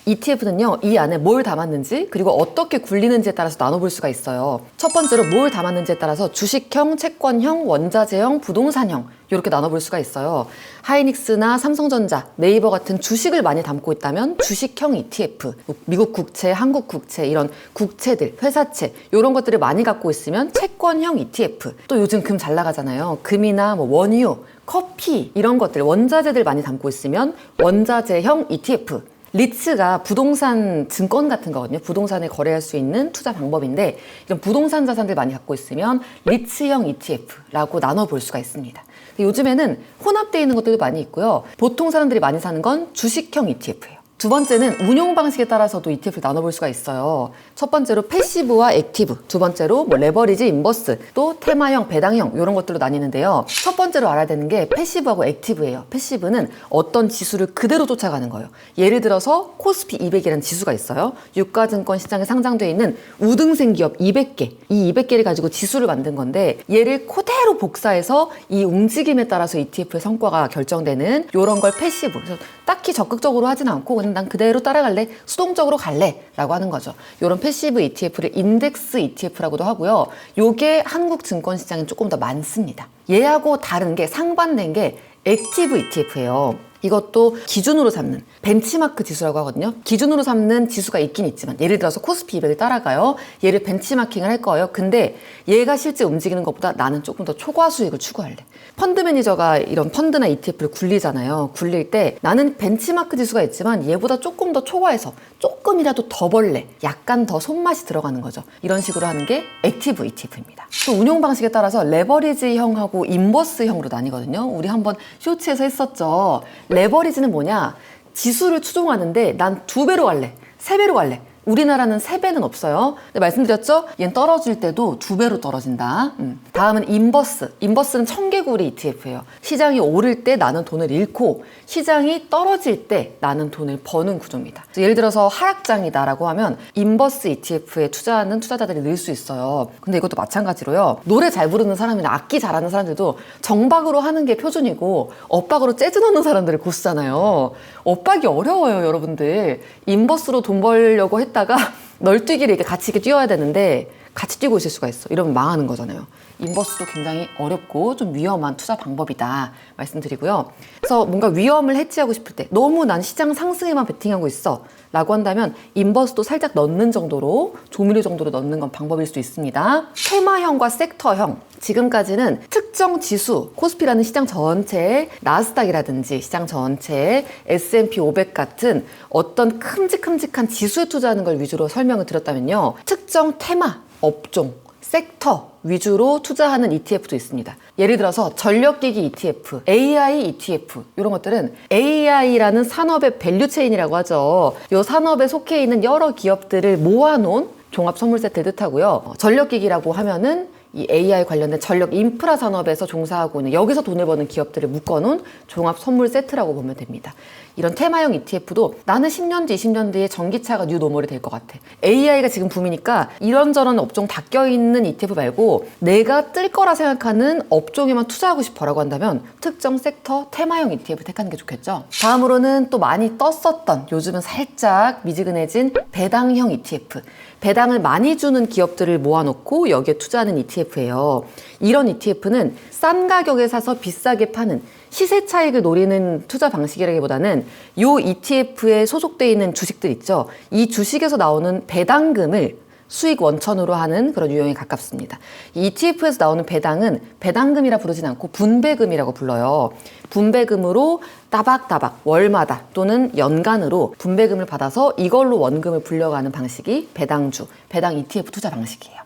ETF는요, 이 안에 뭘 담았는지 그리고 어떻게 굴리는지에 따라서 나눠볼 수가 있어요. 첫 번째로 뭘 담았는지에 따라서 주식형, 채권형, 원자재형, 부동산형 이렇게 나눠볼 수가 있어요. 하이닉스나 삼성전자, 네이버 같은 주식을 많이 담고 있다면 주식형 ETF, 미국 국채, 한국 국채 이런 국채들, 회사채 이런 것들을 많이 갖고 있으면 채권형 ETF. 또 요즘 금 잘 나가잖아요. 금이나 뭐 원유, 커피 이런 것들, 원자재들 많이 담고 있으면 원자재형 ETF. 리츠가 부동산 증권 같은 거거든요. 부동산에 거래할 수 있는 투자 방법인데 이런 부동산 자산들 많이 갖고 있으면 리츠형 ETF라고 나눠볼 수가 있습니다. 요즘에는 혼합되어 있는 것들도 많이 있고요. 보통 사람들이 많이 사는 건 주식형 ETF예요. 두 번째는 운용 방식에 따라서도 ETF를 나눠볼 수가 있어요. 첫 번째로 패시브와 액티브, 두 번째로 뭐 레버리지, 인버스, 또 테마형, 배당형 이런 것들로 나뉘는데요. 첫 번째로 알아야 되는 게 패시브하고 액티브예요. 패시브는 어떤 지수를 그대로 쫓아가는 거예요. 예를 들어서 코스피 200이라는 지수가 있어요. 유가증권 시장에 상장되어 있는 우등생 기업 200개, 이 200개를 가지고 지수를 만든 건데 얘를 그대로 복사해서 이 움직임에 따라서 ETF의 성과가 결정되는 이런 걸 패시브. 그래서 딱히 적극적으로 하진 않고 그냥 난 그대로 따라갈래, 수동적으로 갈래 라고 하는 거죠. 이런 패시브 ETF를 인덱스 ETF라고도 하고요. 요게 한국 증권시장에 조금 더 많습니다. 얘하고 다른 게 상반된 게 액티브 ETF예요. 이것도 기준으로 삼는 벤치마크 지수라고 하거든요. 기준으로 삼는 지수가 있긴 있지만 예를 들어서 코스피 200을 따라가요. 얘를 벤치마킹을 할 거예요. 근데 얘가 실제 움직이는 것보다 나는 조금 더 초과 수익을 추구할래. 펀드 매니저가 이런 펀드나 ETF를 굴리잖아요. 굴릴 때 나는 벤치마크 지수가 있지만 얘보다 조금 더 초과해서 조금이라도 더 벌래. 약간 더 손맛이 들어가는 거죠. 이런 식으로 하는 게 액티브 ETF입니다. 또 운용 방식에 따라서 레버리지형하고 인버스형으로 나뉘거든요. 우리 한번 쇼츠에서 했었죠. 레버리지는 뭐냐? 지수를 추종하는데 난 2배로 갈래, 3배로 갈래. 우리나라는 3배는 없어요. 근데 말씀드렸죠? 얘는 떨어질 때도 2배로 떨어진다. 다음은 인버스. 인버스는 청개구리 ETF예요. 시장이 오를 때 나는 돈을 잃고 시장이 떨어질 때 나는 돈을 버는 구조입니다. 예를 들어서 하락장이다라고 하면 인버스 ETF에 투자하는 투자자들이 늘 수 있어요. 근데 이것도 마찬가지로요. 노래 잘 부르는 사람이나 악기 잘하는 사람들도 정박으로 하는 게 표준이고 엇박으로 재즈 넣는 사람들을 고수잖아요. 엇박이 어려워요, 여러분들. 인버스로 돈 벌려고 했다가 널뛰기를 이렇게 같이 이렇게 뛰어야 되는데 같이 뛰고 있을 수가 있어. 이러면 망하는 거잖아요. 인버스도 굉장히 어렵고 좀 위험한 투자 방법이다 말씀드리고요. 그래서 뭔가 위험을 해치하고 싶을 때 너무 난 시장 상승에만 베팅하고 있어 라고 한다면 인버스도 살짝 넣는 정도로 조미료 정도로 넣는 건 방법일 수도 있습니다. 테마형과 섹터형, 지금까지는 특정 지수, 코스피라는 시장 전체에 나스닥이라든지 시장 전체에 S&P 500 같은 어떤 큼직큼직한 지수에 투자하는 걸 위주로 설명을 드렸다면요. 특정 테마, 업종, 섹터 위주로 투자하는 ETF도 있습니다. 예를 들어서 전력기기 ETF, AI ETF 이런 것들은 AI라는 산업의 밸류체인이라고 하죠. 이 산업에 속해 있는 여러 기업들을 모아놓은 종합 선물 세트를 뜻하고요. 전력기기라고 하면은 이 AI 관련된 전력 인프라 산업에서 종사하고 있는 여기서 돈을 버는 기업들을 묶어놓은 종합 선물 세트라고 보면 됩니다. 이런 테마형 ETF도 나는 10년 뒤, 20년 뒤에 전기차가 뉴 노멀이 될 것 같아. AI가 지금 붐이니까 이런저런 업종 다 껴있는 ETF 말고 내가 뜰 거라 생각하는 업종에만 투자하고 싶어라고 한다면 특정 섹터 테마형 ETF 택하는 게 좋겠죠. 다음으로는 또 많이 떴었던 요즘은 살짝 미지근해진 배당형 ETF. 배당을 많이 주는 기업들을 모아놓고 여기에 투자하는 ETF예요. 이런 ETF는 싼 가격에 사서 비싸게 파는 시세 차익을 노리는 투자 방식이라기보다는 요 ETF에 소속되어 있는 주식들 있죠. 이 주식에서 나오는 배당금을 수익 원천으로 하는 그런 유형에 가깝습니다. 이 ETF에서 나오는 배당은 배당금이라 부르진 않고 분배금이라고 불러요. 분배금으로 따박따박 월마다 또는 연간으로 분배금을 받아서 이걸로 원금을 불려가는 방식이 배당주, 배당 ETF 투자 방식이에요.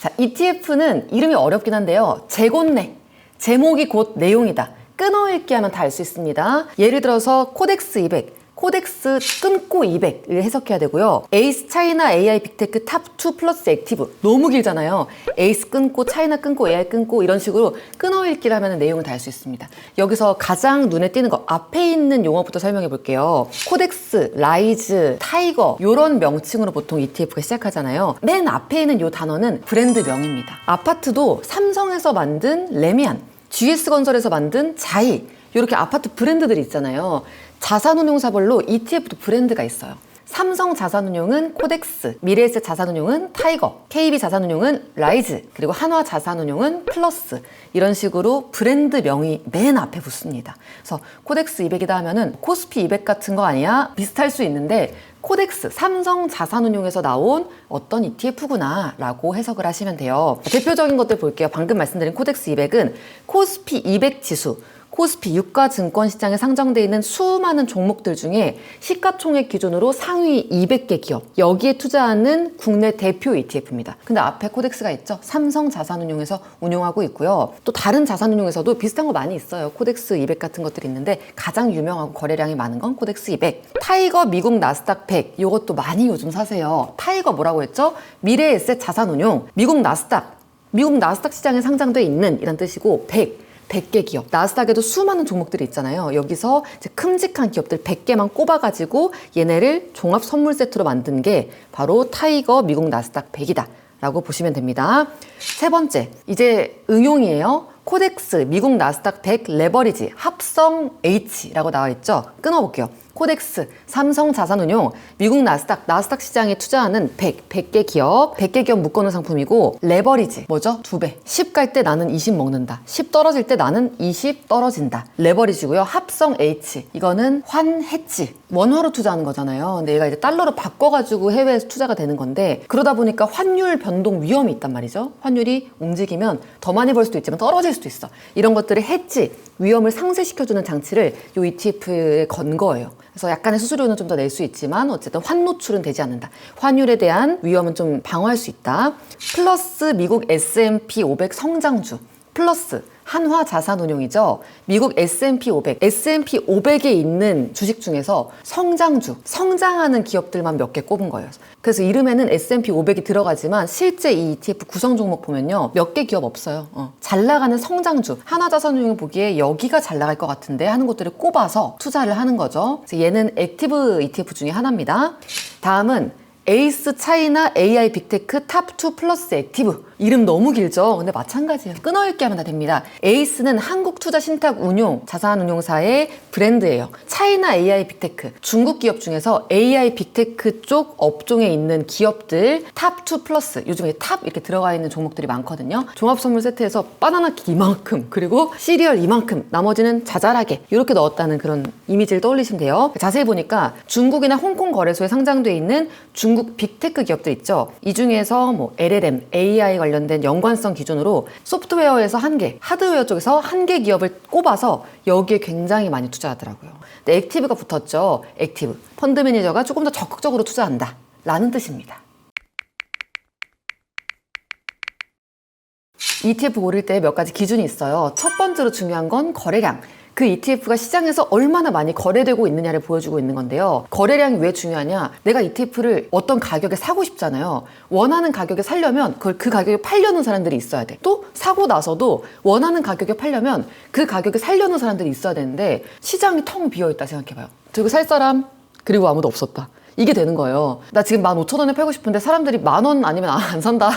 자, ETF는 이름이 어렵긴 한데요. 제곱내, 제목이 곧 내용이다. 끊어읽기 하면 다 알 수 있습니다. 예를 들어서 코덱스 200, 코덱스 끊고 200을 해석해야 되고요. 에이스 차이나 AI 빅테크 탑2 플러스 액티브 너무 길잖아요. 에이스 끊고 차이나 끊고 AI 끊고 이런 식으로 끊어읽기를 하면 내용을 다 알 수 있습니다. 여기서 가장 눈에 띄는 거 앞에 있는 용어부터 설명해 볼게요. 코덱스, 라이즈, 타이거 이런 명칭으로 보통 ETF가 시작하잖아요. 맨 앞에 있는 이 단어는 브랜드명입니다. 아파트도 삼성에서 만든 레미안, GS건설에서 만든 자이 이렇게 아파트 브랜드들이 있잖아요. 자산운용사별로 ETF도 브랜드가 있어요. 삼성 자산운용은 코덱스, 미래에셋 자산운용은 타이거, KB 자산운용은 라이즈, 그리고 한화 자산운용은 플러스 이런 식으로 브랜드명이 맨 앞에 붙습니다. 그래서 코덱스 200이다 하면은 코스피 200 같은 거 아니야? 비슷할 수 있는데 코덱스, 삼성 자산운용에서 나온 어떤 ETF구나 라고 해석을 하시면 돼요. 대표적인 것들 볼게요. 방금 말씀드린 코덱스 200은 코스피 200 지수, 코스피 유가 증권 시장에 상장되어 있는 수많은 종목들 중에 시가총액 기준으로 상위 200개 기업, 여기에 투자하는 국내 대표 ETF입니다. 근데 앞에 코덱스가 있죠. 삼성 자산운용에서 운용하고 있고요. 또 다른 자산운용에서도 비슷한 거 많이 있어요. 코덱스 200 같은 것들이 있는데 가장 유명하고 거래량이 많은 건 코덱스 200. 타이거 미국 나스닥 100, 이것도 많이 요즘 사세요. 타이거 뭐라고 했죠? 미래에셋 자산운용, 미국 나스닥 시장에 상장되어 있는 이란 뜻이고 100개 기업. 나스닥에도 수많은 종목들이 있잖아요. 여기서 이제 큼직한 기업들 100개만 꼽아가지고 얘네를 종합 선물 세트로 만든 게 바로 타이거 미국 나스닥 100이다 라고 보시면 됩니다. 세 번째, 이제 응용이에요. 코덱스 미국 나스닥 100 레버리지 합성 H라고 나와 있죠. 끊어볼게요. 코덱스, 삼성 자산운용, 미국 나스닥 시장에 투자하는 100개 기업 묶어놓은 상품이고 레버리지, 뭐죠? 2배. 10 갈 때 나는 20 먹는다. 10 떨어질 때 나는 20 떨어진다. 레버리지고요. 합성 H, 이거는 환해지. 원화로 투자하는 거잖아요. 근데 얘가 이제 달러로 바꿔가지고 해외에서 투자가 되는 건데 그러다 보니까 환율 변동 위험이 있단 말이죠. 환율이 움직이면 더 많이 벌 수도 있지만 떨어질 수도 있어. 이런 것들을 해지, 위험을 상쇄시켜주는 장치를 이 ETF에 건 거예요. 그래서 약간의 수수료는 좀 더 낼 수 있지만 어쨌든 환 노출은 되지 않는다. 환율에 대한 위험은 좀 방어할 수 있다. 플러스 미국 S&P 500 성장주, 플러스 한화 자산운용이죠. 미국 S&P 500, S&P 500에 있는 주식 중에서 성장주, 성장하는 기업들만 몇 개 꼽은 거예요. 그래서 이름에는 S&P 500이 들어가지만 실제 이 ETF 구성 종목 보면요. 몇 개 기업 없어요. 잘 나가는 성장주, 한화 자산운용이 보기에 여기가 잘 나갈 것 같은데 하는 것들을 꼽아서 투자를 하는 거죠. 그래서 얘는 액티브 ETF 중에 하나입니다. 다음은 에이스 차이나 AI 빅테크 탑2 플러스 액티브. 이름 너무 길죠? 근데 마찬가지예요. 끊어읽기 하면 다 됩니다. 에이스는 한국투자신탁운용 자산운용사의 브랜드예요. 차이나 AI 빅테크, 중국 기업 중에서 AI 빅테크 쪽 업종에 있는 기업들 탑2 플러스, 요즘에 탑 이렇게 들어가 있는 종목들이 많거든요. 종합선물 세트에서 바나나 이만큼, 그리고 시리얼 이만큼, 나머지는 자잘하게 이렇게 넣었다는 그런 이미지를 떠올리시면 돼요. 자세히 보니까 중국이나 홍콩 거래소에 상장되어 있는 중국 빅테크 기업들 있죠. 이 중에서 뭐 LLM, AI 관련된 연관성 기준으로 소프트웨어에서 1개, 하드웨어 쪽에서 1개 기업을 꼽아서 여기에 굉장히 많이 투자하더라고요. 근데 액티브가 붙었죠. 액티브. 펀드 매니저가 조금 더 적극적으로 투자한다 라는 뜻입니다. ETF 고를 때 몇 가지 기준이 있어요. 첫 번째로 중요한 건 거래량. 그 ETF가 시장에서 얼마나 많이 거래되고 있느냐를 보여주고 있는 건데요. 거래량이 왜 중요하냐? 내가 ETF를 어떤 가격에 사고 싶잖아요. 원하는 가격에 사려면 그걸 그 가격에 팔려는 사람들이 있어야 돼. 또 사고 나서도 원하는 가격에 팔려면 그 가격에 살려는 사람들이 있어야 되는데 시장이 텅 비어있다 생각해봐요. 들고 살 사람, 그리고 아무도 없었다. 이게 되는 거예요. 나 지금 15,000원에 팔고 싶은데 사람들이 10,000원 아니면 안 산다.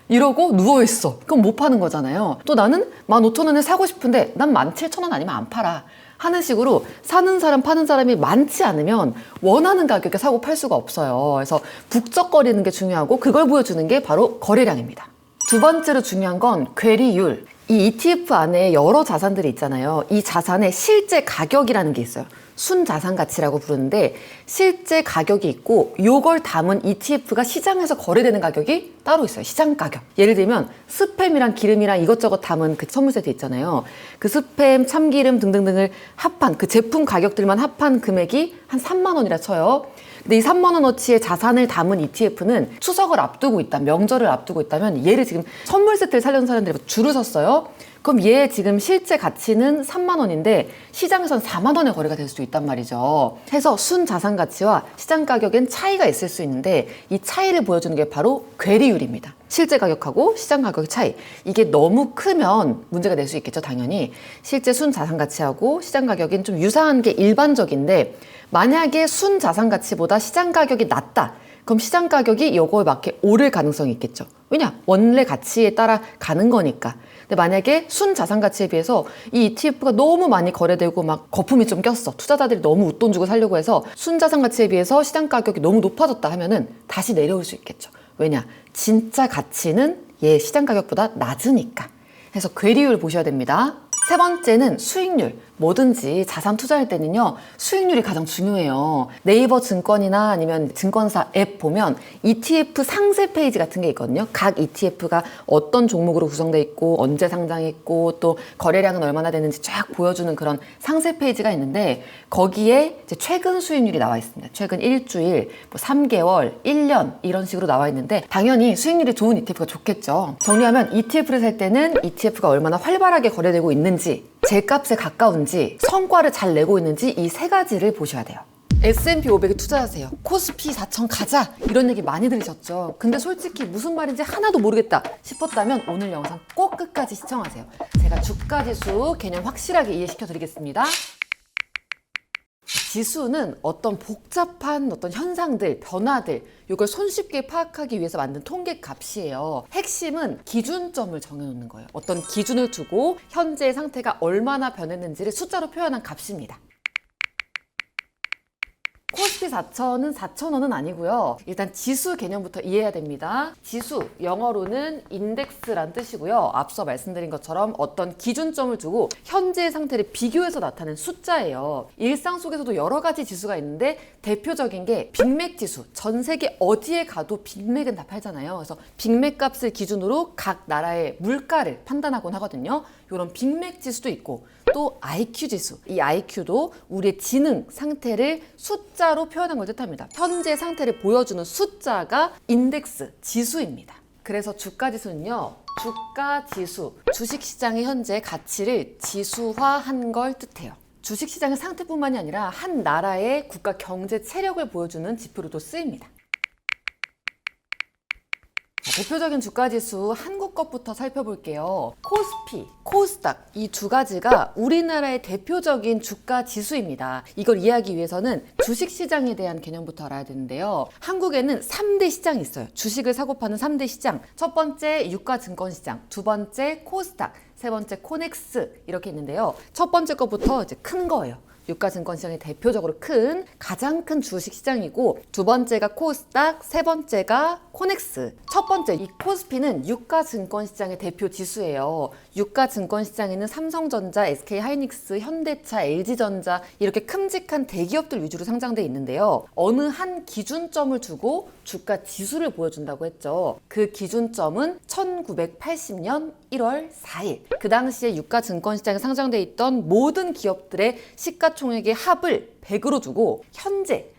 이러고 누워있어. 그럼 못 파는 거잖아요. 또 나는 15,000원에 사고 싶은데 난 17,000원 아니면 안 팔아 하는 식으로 사는 사람 파는 사람이 많지 않으면 원하는 가격에 사고 팔 수가 없어요. 그래서 북적거리는 게 중요하고 그걸 보여주는 게 바로 거래량입니다. 두 번째로 중요한 건 괴리율. 이 ETF 안에 여러 자산들이 있잖아요. 이 자산의 실제 가격이라는 게 있어요. 순자산 가치라고 부르는데 실제 가격이 있고 요걸 담은 ETF가 시장에서 거래되는 가격이 따로 있어요. 시장 가격. 예를 들면 스팸이랑 기름이랑 이것저것 담은 그 선물 세트 있잖아요. 그 스팸, 참기름 등등등을 합한 그 제품 가격들만 합한 금액이 한 3만 원이라 쳐요. 근데 이 3만 원어치의 자산을 담은 ETF는 추석을 앞두고 있다, 명절을 앞두고 있다면 얘를 지금 선물 세트를 사려는 사람들이 줄을 섰어요. 그럼 얘 지금 실제 가치는 3만 원인데 시장에선 4만 원에 거래가 될 수 있단 말이죠. 해서 순자산 가치와 시장 가격엔 차이가 있을 수 있는데 이 차이를 보여주는 게 바로 괴리율입니다. 실제 가격하고 시장 가격의 차이. 이게 너무 크면 문제가 될 수 있겠죠, 당연히. 실제 순자산 가치하고 시장 가격은 좀 유사한 게 일반적인데 만약에 순자산 가치보다 시장 가격이 낮다. 그럼 시장 가격이 이거에 맞게 오를 가능성이 있겠죠. 왜냐? 원래 가치에 따라 가는 거니까. 근데 만약에 순자산 가치에 비해서 이 ETF가 너무 많이 거래되고 막 거품이 좀 꼈어. 투자자들이 너무 웃돈 주고 살려고 해서 순자산 가치에 비해서 시장 가격이 너무 높아졌다 하면은 다시 내려올 수 있겠죠. 왜냐? 진짜 가치는 얘 시장 가격보다 낮으니까. 해서 괴리율 보셔야 됩니다. 세 번째는 수익률. 뭐든지 자산 투자할 때는요, 수익률이 가장 중요해요. 네이버 증권이나 아니면 증권사 앱 보면 ETF 상세 페이지 같은 게 있거든요. 각 ETF가 어떤 종목으로 구성되어 있고 언제 상장했고 또 거래량은 얼마나 되는지 쫙 보여주는 그런 상세 페이지가 있는데 거기에 이제 최근 수익률이 나와 있습니다. 최근 일주일, 뭐 3개월, 1년 이런 식으로 나와 있는데 당연히 수익률이 좋은 ETF가 좋겠죠. 정리하면 ETF를 살 때는 ETF가 얼마나 활발하게 거래되고 있는지, 제값에 가까운지, 성과를 잘 내고 있는지 이 세 가지를 보셔야 돼요. S&P 500에 투자하세요. 코스피 4천 가자! 이런 얘기 많이 들으셨죠? 근데 솔직히 무슨 말인지 하나도 모르겠다 싶었다면 오늘 영상 꼭 끝까지 시청하세요. 제가 주가지수 개념 확실하게 이해시켜 드리겠습니다. 지수는 어떤 복잡한 어떤 현상들, 변화들, 이걸 손쉽게 파악하기 위해서 만든 통계 값이에요. 핵심은 기준점을 정해놓는 거예요. 어떤 기준을 두고 현재의 상태가 얼마나 변했는지를 숫자로 표현한 값입니다. 코스피 4천은 4,000원은 아니고요. 일단 지수 개념부터 이해해야 됩니다. 지수, 영어로는 인덱스란 뜻이고요. 앞서 말씀드린 것처럼 어떤 기준점을 두고 현재의 상태를 비교해서 나타낸 숫자예요. 일상 속에서도 여러 가지 지수가 있는데 대표적인 게 빅맥 지수. 전 세계 어디에 가도 빅맥은 다 팔잖아요. 그래서 빅맥 값을 기준으로 각 나라의 물가를 판단하곤 하거든요. 이런 빅맥 지수도 있고 또 IQ 지수. 이 IQ도 우리의 지능 상태를 숫자로 표현한 걸 뜻합니다. 현재 상태를 보여주는 숫자가 인덱스, 지수입니다. 그래서 주가 지수는요, 주가 지수, 주식시장의 현재 가치를 지수화한 걸 뜻해요. 주식시장의 상태뿐만이 아니라 한 나라의 국가 경제 체력을 보여주는 지표로도 쓰입니다. 대표적인 주가지수 한국 것부터 살펴볼게요. 코스피, 코스닥 이 두 가지가 우리나라의 대표적인 주가지수입니다. 이걸 이해하기 위해서는 주식시장에 대한 개념부터 알아야 되는데요. 한국에는 3대 시장이 있어요. 주식을 사고 파는 3대 시장. 첫 번째 유가증권시장, 두 번째 코스닥, 세 번째 코넥스 이렇게 있는데요. 첫 번째 것부터 이제 큰 거예요. 유가증권시장이 대표적으로 가장 큰 주식시장이고 두 번째가 코스닥, 세 번째가 코넥스. 첫 번째 이 코스피는 유가증권시장의 대표 지수예요. 유가증권시장에는 삼성전자, SK하이닉스, 현대차, LG전자 이렇게 큼직한 대기업들 위주로 상장돼 있는데요. 어느 한 기준점을 두고 주가 지수를 보여준다고 했죠. 그 기준점은 1980년 1월 4일. 그 당시에 유가증권시장에 상장돼 있던 모든 기업들의 시가총액의 합을 100으로 두고 현재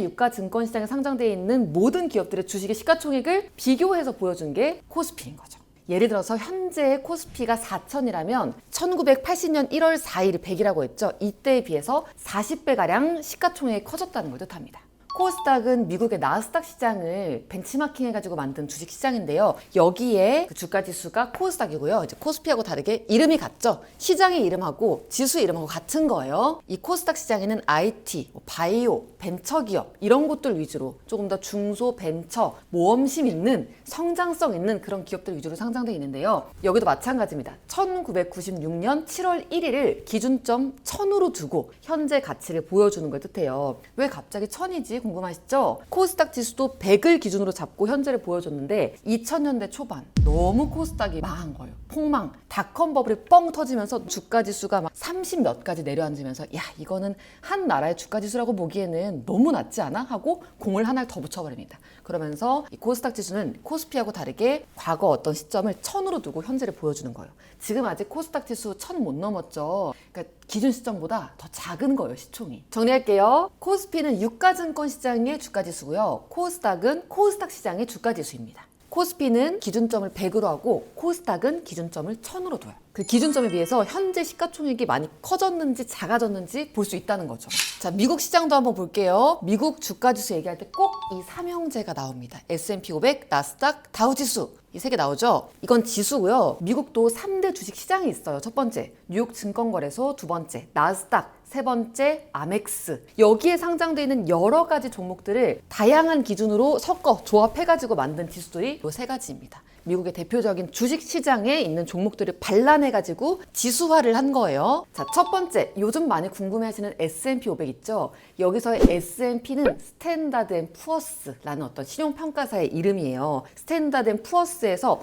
유가증권시장에 상장되어 있는 모든 기업들의 주식의 시가총액을 비교해서 보여준 게 코스피인 거죠. 예를 들어서 현재 코스피가 4천이라면 1980년 1월 4일이 100이라고 했죠. 이때에 비해서 40배가량 시가총액이 커졌다는 걸 뜻합니다. 코스닥은 미국의 나스닥 시장을 벤치마킹 해가지고 만든 주식시장인데요. 여기에 그 주가지수가 코스닥이고요. 이제 코스피하고 다르게 이름이 같죠. 시장의 이름하고 지수 이름하고 같은 거예요. 이 코스닥 시장에는 IT, 바이오, 벤처기업 이런 곳들 위주로 조금 더 중소, 벤처, 모험심 있는 성장성 있는 그런 기업들 위주로 상장되어 있는데요. 여기도 마찬가지입니다. 1996년 7월 1일을 기준점 1000으로 두고 현재 가치를 보여주는 걸 뜻해요. 왜 갑자기 1000이지? 궁금하시죠? 코스닥 지수도 100을 기준으로 잡고 현재를 보여줬는데 2000년대 초반 너무 코스닥이 망한 거예요. 폭망, 닷컴 버블이 뻥 터지면서 주가 지수가 막 30 몇 가지 내려앉으면서 야, 이거는 한 나라의 주가 지수라고 보기에는 너무 낮지 않아? 하고 공을 하나를 더 붙여버립니다. 그러면서 이 코스닥 지수는 코스피하고 다르게 과거 어떤 시점을 1000으로 두고 현재를 보여주는 거예요. 지금 아직 코스닥 지수 1000 못 넘었죠. 그러니까 기준 시점보다 더 작은 거예요, 시총이. 정리할게요. 코스피는 유가증권 시장의 주가 지수고요. 코스닥은 코스닥 시장의 주가 지수입니다. 코스피는 기준점을 100으로 하고 코스닥은 기준점을 1000으로 둬요. 그 기준점에 비해서 현재 시가총액이 많이 커졌는지 작아졌는지 볼 수 있다는 거죠. 자, 미국 시장도 한번 볼게요. 미국 주가지수 얘기할 때 꼭 이 삼형제가 나옵니다. S&P 500, 나스닥, 다우지수. 이 세 개 나오죠? 이건 지수고요. 미국도 3대 주식 시장이 있어요. 첫 번째, 뉴욕 증권거래소. 두 번째, 나스닥. 세 번째, 아멕스. 여기에 상장되어 있는 여러 가지 종목들을 다양한 기준으로 섞어 조합해가지고 만든 지수들이 이 세 가지입니다. 미국의 대표적인 주식 시장에 있는 종목들을 발라내가지고 지수화를 한 거예요. 자, 첫 번째, 요즘 많이 궁금해하시는 S&P 500 있죠? 여기서의 S&P는 스탠다드 앤 푸어스라는 어떤 신용평가사의 이름이에요. 스탠다드 앤 푸어스에서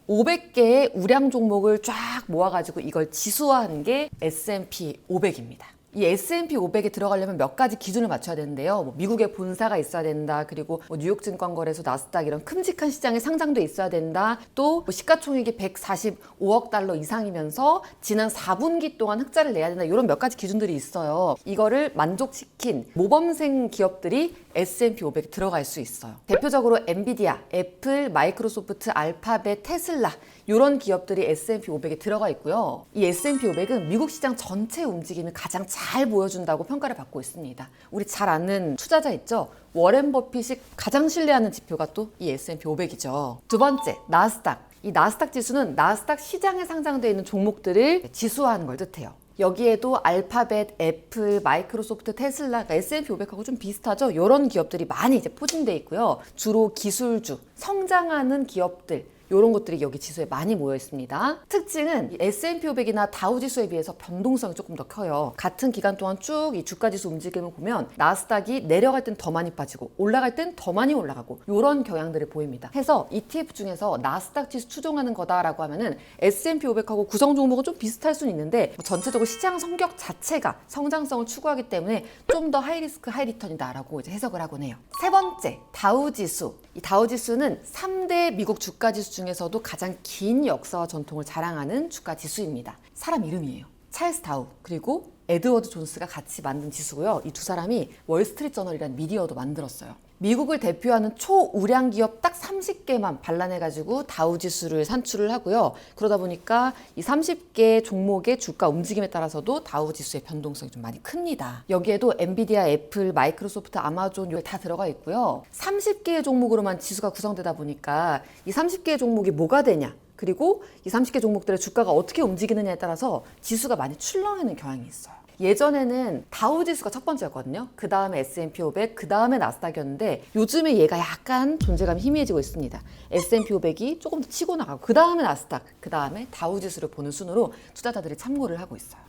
500개의 우량 종목을 쫙 모아가지고 이걸 지수화한 게 S&P 500입니다. 이 S&P 500에 들어가려면 몇 가지 기준을 맞춰야 되는데요. 뭐 미국에 본사가 있어야 된다. 그리고 뭐 뉴욕 증권거래소, 나스닥 이런 큼직한 시장에 상장돼 있어야 된다. 또 뭐 시가총액이 145억 달러 이상이면서 지난 4분기 동안 흑자를 내야 된다. 이런 몇 가지 기준들이 있어요. 이거를 만족시킨 모범생 기업들이 S&P 500에 들어갈 수 있어요. 대표적으로 엔비디아, 애플, 마이크로소프트, 알파벳, 테슬라 이런 기업들이 S&P 500에 들어가 있고요. 이 S&P 500은 미국 시장 전체 움직임을 가장 잘 보여준다고 평가를 받고 있습니다. 우리 잘 아는 투자자 있죠? 워렌 버핏이 가장 신뢰하는 지표가 또 이 S&P 500이죠. 두 번째, 나스닥. 이 나스닥 지수는 나스닥 시장에 상장되어 있는 종목들을 지수화하는 걸 뜻해요. 여기에도 알파벳, 애플, 마이크로소프트, 테슬라가 S&P 500하고 좀 비슷하죠? 이런 기업들이 많이 이제 포진되어 있고요. 주로 기술주, 성장하는 기업들, 이런 것들이 여기 지수에 많이 모여 있습니다. 특징은 S&P 500이나 다우지수에 비해서 변동성이 조금 더 커요. 같은 기간 동안 쭉 이 주가지수 움직임을 보면 나스닥이 내려갈 땐 더 많이 빠지고 올라갈 땐 더 많이 올라가고 이런 경향들이 보입니다. 해서 ETF 중에서 나스닥 지수 추종하는 거다라고 하면은 S&P 500하고 구성 종목은 좀 비슷할 수는 있는데 전체적으로 시장 성격 자체가 성장성을 추구하기 때문에 좀 더 하이리스크 하이리턴이다라고 이제 해석을 하곤 해요. 세 번째, 다우지수. 이 다우지수는 3대 미국 주가지수 중에서도 가장 긴 역사와 전통을 자랑하는 주가 지수입니다. 사람 이름이에요. 찰스 다우 그리고 에드워드 존스가 같이 만든 지수고요. 이 두 사람이 월스트리트 저널이라는 미디어도 만들었어요. 미국을 대표하는 초우량 기업 딱 30개만 발라내가지고 다우지수를 산출을 하고요. 그러다 보니까 이 30개 종목의 주가 움직임에 따라서도 다우지수의 변동성이 좀 많이 큽니다. 여기에도 엔비디아, 애플, 마이크로소프트, 아마존 이게 다 들어가 있고요. 30개의 종목으로만 지수가 구성되다 보니까 이 30개의 종목이 뭐가 되냐? 그리고 이 30개 종목들의 주가가 어떻게 움직이느냐에 따라서 지수가 많이 출렁이는 경향이 있어요. 예전에는 다우지수가 첫 번째였거든요. 그 다음에 S&P 500, 그 다음에 나스닥이었는데 요즘에 얘가 약간 존재감이 희미해지고 있습니다. S&P 500이 조금 더 치고 나가고 그 다음에 나스닥, 그 다음에 다우지수를 보는 순으로 투자자들이 참고를 하고 있어요.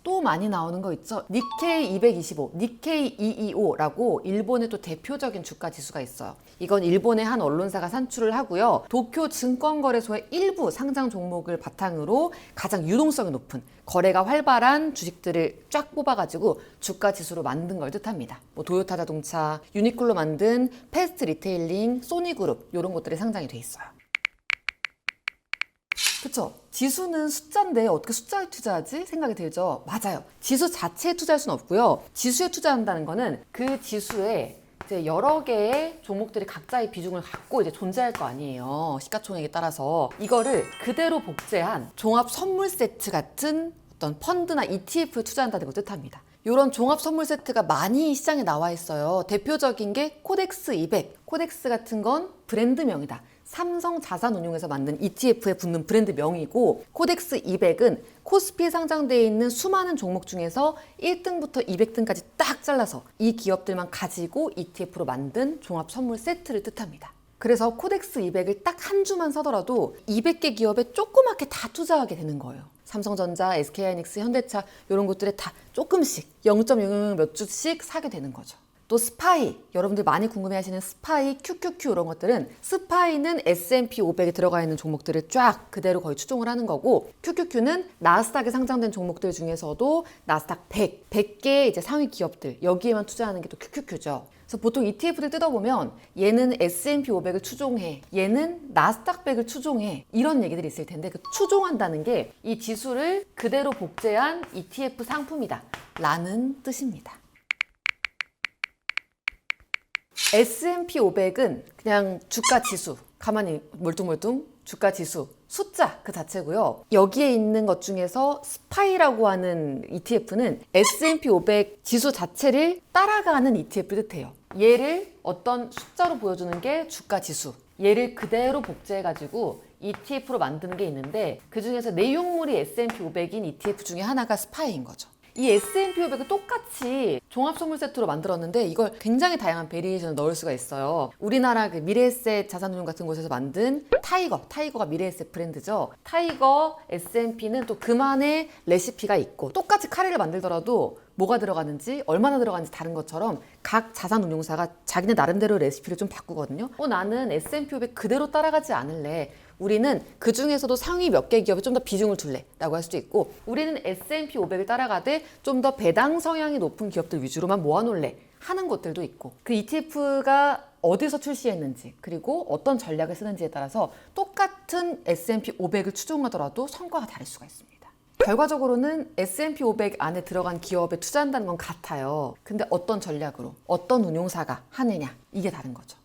또 많이 나오는 거 있죠. 니케이 225, 니케이 225라고 일본의 또 대표적인 주가 지수가 있어요. 이건 일본의 한 언론사가 산출을 하고요. 도쿄 증권거래소의 일부 상장 종목을 바탕으로 가장 유동성이 높은 거래가 활발한 주식들을 쫙 뽑아가지고 주가 지수로 만든 걸 뜻합니다. 뭐 도요타 자동차, 유니클로 만든 패스트 리테일링, 소니그룹 이런 것들이 상장이 돼 있어요. 그쵸? 지수는 숫자인데 어떻게 숫자에 투자하지? 생각이 들죠? 맞아요. 지수 자체에 투자할 수는 없고요. 지수에 투자한다는 거는 그 지수에 이제 여러 개의 종목들이 각자의 비중을 갖고 이제 존재할 거 아니에요. 시가총액에 따라서. 이거를 그대로 복제한 종합 선물 세트 같은 어떤 펀드나 ETF에 투자한다는 걸 뜻합니다. 이런 종합 선물 세트가 많이 시장에 나와 있어요. 대표적인 게 코덱스 200. 코덱스 같은 건 브랜드명이다. 삼성 자산운용에서 만든 ETF에 붙는 브랜드 명이고 코덱스 200은 코스피에 상장되어 있는 수많은 종목 중에서 1등부터 200등까지 딱 잘라서 이 기업들만 가지고 ETF로 만든 종합 선물 세트를 뜻합니다. 그래서 코덱스 200을 딱 한 주만 사더라도 200개 기업에 조그맣게 다 투자하게 되는 거예요. 삼성전자, SK하이닉스, 현대차 이런 것들에 다 조금씩 0.00 몇 주씩 사게 되는 거죠. 또 또 스파이, 여러분들 많이 궁금해하시는 스파이, QQQ 이런 것들은 스파이는 S&P 500에 들어가 있는 종목들을 쫙 그대로 거의 추종을 하는 거고 QQQ는 나스닥에 상장된 종목들 중에서도 나스닥 100개의 이제 상위 기업들 여기에만 투자하는 게 또 QQQ죠. 그래서 보통 ETF를 뜯어보면 얘는 S&P 500을 추종해, 얘는 나스닥 100을 추종해 이런 얘기들이 있을 텐데 그 추종한다는 게 이 지수를 그대로 복제한 ETF 상품이다 라는 뜻입니다. S&P 500은 그냥 주가 지수, 가만히 멀뚱멀뚱 주가 지수, 숫자 그 자체고요. 여기에 있는 것 중에서 스파이라고 하는 ETF는 S&P 500 지수 자체를 따라가는 ETF를 뜻해요. 얘를 어떤 숫자로 보여주는 게 주가 지수, 얘를 그대로 복제해가지고 ETF로 만드는 게 있는데 그 중에서 내용물이 S&P 500인 ETF 중에 하나가 스파이인 거죠. 이 S&P 500을 똑같이 종합선물 세트로 만들었는데 이걸 굉장히 다양한 베리에이션을 넣을 수가 있어요. 우리나라 그 미래에셋 자산운용 같은 곳에서 만든 타이거가 미래에셋 브랜드죠. 타이거 S&P는 또 그만의 레시피가 있고 똑같이 카레를 만들더라도 뭐가 들어가는지 얼마나 들어가는지 다른 것처럼 각 자산운용사가 자기네 나름대로 레시피를 좀 바꾸거든요. 나는 S&P 500 그대로 따라가지 않을래. 우리는 그 중에서도 상위 몇 개 기업에 좀 더 비중을 둘래 라고 할 수도 있고 우리는 S&P 500을 따라가되 좀 더 배당 성향이 높은 기업들 위주로만 모아놓을래 하는 것들도 있고 그 ETF가 어디서 출시했는지 그리고 어떤 전략을 쓰는지에 따라서 똑같은 S&P 500을 추종하더라도 성과가 다를 수가 있습니다. 결과적으로는 S&P 500 안에 들어간 기업에 투자한다는 건 같아요. 근데 어떤 전략으로 어떤 운용사가 하느냐 이게 다른 거죠.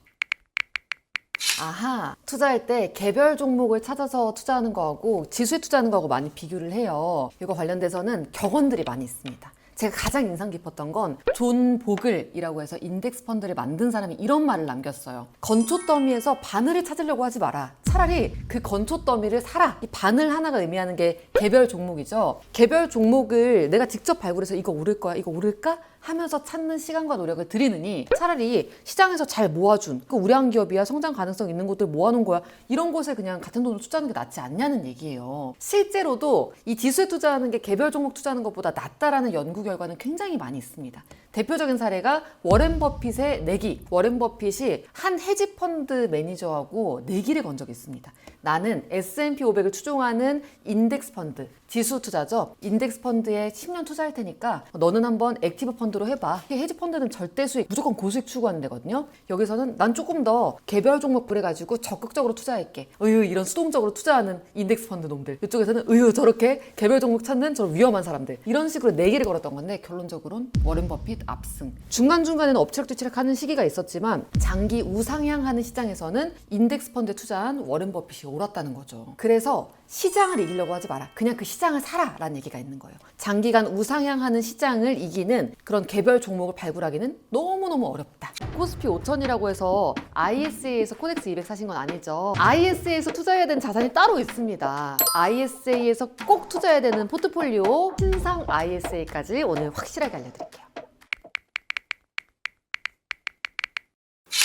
아하, 투자할 때 개별 종목을 찾아서 투자하는 거하고 지수에 투자하는 거하고 많이 비교를 해요. 이거 관련돼서는 격언들이 많이 있습니다. 제가 가장 인상 깊었던 건 존 보글이라고 해서 인덱스 펀드를 만든 사람이 이런 말을 남겼어요. 건초 더미에서 바늘을 찾으려고 하지 마라. 차라리 그 건초 더미를 사라. 이 바늘 하나가 의미하는 게 개별 종목이죠. 개별 종목을 내가 직접 발굴해서 이거 오를 거야, 이거 오를까? 하면서 찾는 시간과 노력을 들이느니 차라리 시장에서 잘 모아준 그 우량 기업이야 성장 가능성 있는 곳들 모아놓은 거야 이런 곳에 그냥 같은 돈을 투자하는 게 낫지 않냐는 얘기예요. 실제로도 이 지수에 투자하는 게 개별 종목 투자하는 것보다 낫다라는 연구 결과는 굉장히 많이 있습니다. 대표적인 사례가 워렌 버핏의 내기. 워렌 버핏이 한 헤지 펀드 매니저하고 내기를 건 적이 있습니다. 나는 S&P 500을 추종하는 인덱스 펀드, 지수 투자죠. 인덱스 펀드에 10년 투자할 테니까 너는 한번 액티브 펀드로 해봐. 헤지 펀드는 절대 수익, 무조건 고수익 추구하는 데거든요. 여기서는 난 조금 더 개별 종목을 해가지고 적극적으로 투자할게. 이런 수동적으로 투자하는 인덱스 펀드 놈들. 이쪽에서는 저렇게 개별 종목 찾는 저 위험한 사람들. 이런 식으로 내기를 걸었던 건데 결론적으로는 워렌 버핏 압승. 중간중간에는 엎치락뒤치락 하는 시기가 있었지만 장기 우상향하는 시장에서는 인덱스 펀드에 투자한 워렌 버핏이 옳았다는 거죠. 그래서 시장을 이기려고 하지 마라. 그냥 그 시장을 사라 라는 얘기가 있는 거예요. 장기간 우상향하는 시장을 이기는 그런 개별 종목을 발굴하기는 너무너무 어렵다. 코스피 5000이라고 해서 ISA에서 코덱스 200 사신 건 아니죠. ISA에서 투자해야 되는 자산이 따로 있습니다. ISA에서 꼭 투자해야 되는 포트폴리오 신상 ISA까지 오늘 확실하게 알려드릴게요.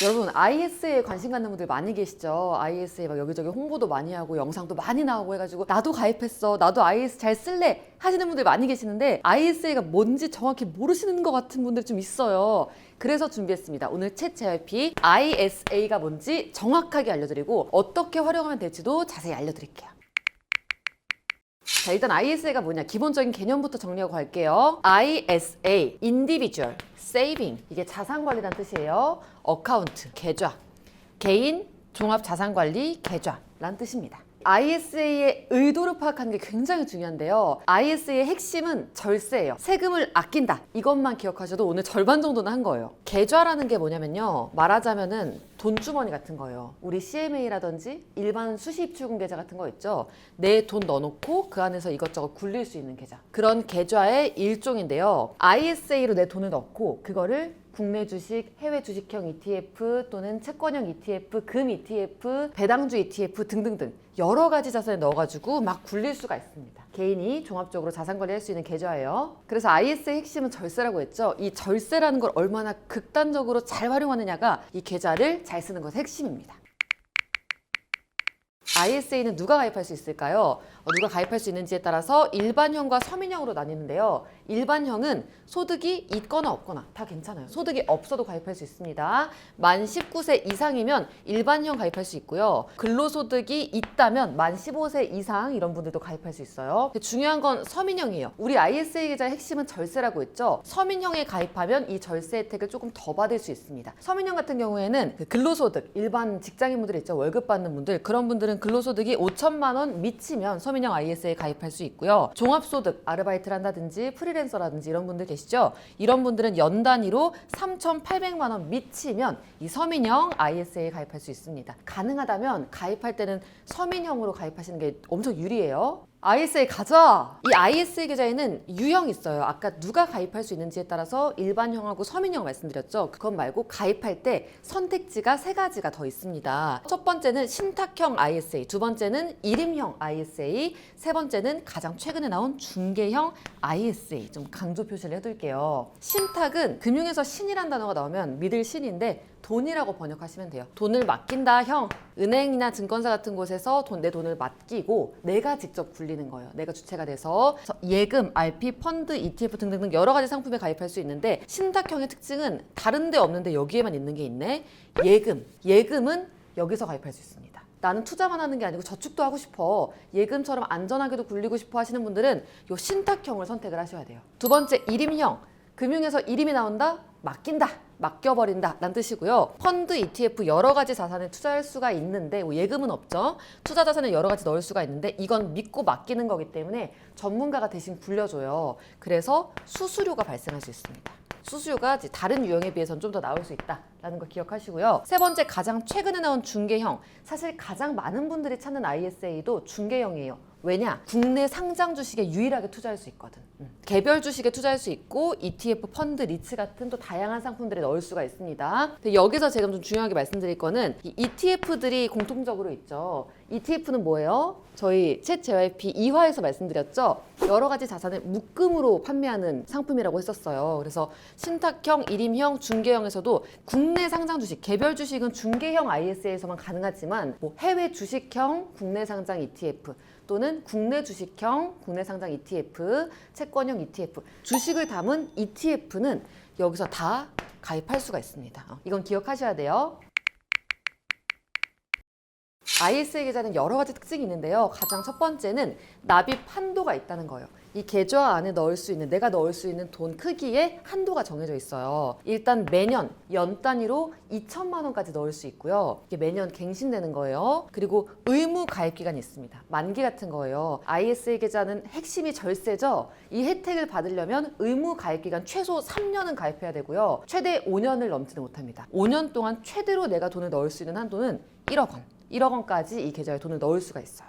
여러분 ISA에 관심 갖는 분들 많이 계시죠? ISA 막 여기저기 홍보도 많이 하고 영상도 많이 나오고 해가지고 나도 가입했어, 나도 ISA 잘 쓸래 하시는 분들 많이 계시는데 ISA가 뭔지 정확히 모르시는 것 같은 분들 좀 있어요. 그래서 준비했습니다. 오늘 챗 JYP ISA가 뭔지 정확하게 알려드리고 어떻게 활용하면 될지도 자세히 알려드릴게요. 자, 일단 ISA가 뭐냐 기본적인 개념부터 정리하고 갈게요. ISA, Individual Saving, 이게 자산관리란 뜻이에요. 어카운트, 계좌, 개인 종합자산관리 계좌란 뜻입니다. ISA의 의도를 파악하는 게 굉장히 중요한데요. ISA의 핵심은 절세예요. 세금을 아낀다. 이것만 기억하셔도 오늘 절반 정도는 한 거예요. 계좌라는 게 뭐냐면요. 말하자면은 돈주머니 같은 거예요. 우리 CMA라든지 일반 수시입출금 계좌 같은 거 있죠. 내 돈 넣어놓고 그 안에서 이것저것 굴릴 수 있는 계좌. 그런 계좌의 일종인데요. ISA로 내 돈을 넣고 그거를 국내 주식, 해외 주식형 ETF 또는 채권형 ETF, 금 ETF, 배당주 ETF 등등등 여러 가지 자산에 넣어가지고 막 굴릴 수가 있습니다. 개인이 종합적으로 자산 관리할 수 있는 계좌예요. 그래서 ISA 핵심은 절세라고 했죠. 이 절세라는 걸 얼마나 극단적으로 잘 활용하느냐가 이 계좌를 잘 쓰는 것의 핵심입니다. ISA는 누가 가입할 수 있을까요? 누가 가입할 수 있는지에 따라서 일반형과 서민형으로 나뉘는데요. 일반형은 소득이 있거나 없거나 다 괜찮아요. 소득이 없어도 가입할 수 있습니다. 만 19세 이상이면 일반형 가입할 수 있고요. 근로소득이 있다면 만 15세 이상 이런 분들도 가입할 수 있어요. 중요한 건 서민형이에요. 우리 ISA 계좌의 핵심은 절세라고 했죠. 서민형에 가입하면 이 절세 혜택을 조금 더 받을 수 있습니다. 서민형 같은 경우에는 그 근로소득, 일반 직장인분들 있죠. 월급 받는 분들, 그런 분들은 근로소득이 5천만 원 미치면 서민형 ISA에 가입할 수 있고요. 종합소득, 아르바이트를 한다든지 프리랜서라든지 이런 분들 계시죠. 이런 분들은 연 단위로 3,800만 원 미치면 이 서민형 ISA에 가입할 수 있습니다. 가능하다면 가입할 때는 서민형으로 가입하시는 게 엄청 유리해요. ISA 가자! 이 ISA 계좌에는 유형이 있어요. 아까 누가 가입할 수 있는지에 따라서 일반형하고 서민형 말씀드렸죠. 그것 말고 가입할 때 선택지가 3가지가 더 있습니다. 첫 번째는 신탁형 ISA, 두 번째는 일임형 ISA, 세 번째는 가장 최근에 나온 중개형 ISA. 좀 강조 표시를 해둘게요. 신탁은 금융에서 신이란 단어가 나오면 믿을 신인데 돈이라고 번역하시면 돼요. 돈을 맡긴다 형. 은행이나 증권사 같은 곳에서 내 돈을 맡기고 내가 직접 굴리는 거예요. 내가 주체가 돼서 예금, RP, 펀드, ETF 등등 여러 가지 상품에 가입할 수 있는데 신탁형의 특징은 다른 데 없는데 여기에만 있는 게 있네. 예금. 예금은 여기서 가입할 수 있습니다. 나는 투자만 하는 게 아니고 저축도 하고 싶어. 예금처럼 안전하게도 굴리고 싶어 하시는 분들은 이 신탁형을 선택을 하셔야 돼요. 두 번째, 일임형. 금융에서 일임이 나온다? 맡긴다. 맡겨버린다 라는 뜻이고요. 펀드, ETF 여러 가지 자산에 투자할 수가 있는데 예금은 없죠. 투자 자산을 여러 가지 넣을 수가 있는데 이건 믿고 맡기는 거기 때문에 전문가가 대신 굴려줘요. 그래서 수수료가 발생할 수 있습니다. 수수료가 다른 유형에 비해서는 좀 더 나올 수 있다라는 걸 기억하시고요. 세 번째, 가장 최근에 나온 중개형. 사실 가장 많은 분들이 찾는 ISA도 중개형이에요. 왜냐? 국내 상장 주식에 유일하게 투자할 수 있거든. 개별 주식에 투자할 수 있고 ETF, 펀드, 리츠 같은 또 다양한 상품들에 넣을 수가 있습니다. 근데 여기서 제가 좀 중요하게 말씀드릴 거는 이 ETF들이 공통적으로 있죠. ETF는 뭐예요? 저희 챗 JYP 2화에서 말씀드렸죠. 여러 가지 자산을 묶음으로 판매하는 상품이라고 했었어요. 그래서 신탁형, 일임형, 중개형에서도 국내 상장 주식, 개별 주식은 중개형 ISA에서만 가능하지만 뭐 해외 주식형 국내 상장 ETF 또는 국내 주식형 국내 상장 ETF, 채권형 ETF, 주식을 담은 ETF는 여기서 다 가입할 수가 있습니다. 이건 기억하셔야 돼요. ISA 계좌는 여러 가지 특징이 있는데요. 가장 첫 번째는 납입 한도가 있다는 거예요. 이 계좌 안에 넣을 수 있는, 내가 넣을 수 있는 돈 크기에 한도가 정해져 있어요. 일단 매년 연 단위로 2천만 원까지 넣을 수 있고요. 이게 매년 갱신되는 거예요. 그리고 의무 가입 기간이 있습니다. 만기 같은 거예요. ISA 계좌는 핵심이 절세죠. 이 혜택을 받으려면 의무 가입 기간 최소 3년은 가입해야 되고요. 최대 5년을 넘지는 못합니다. 5년 동안 최대로 내가 돈을 넣을 수 있는 한도는 1억 원. 1억 원까지 이 계좌에 돈을 넣을 수가 있어요.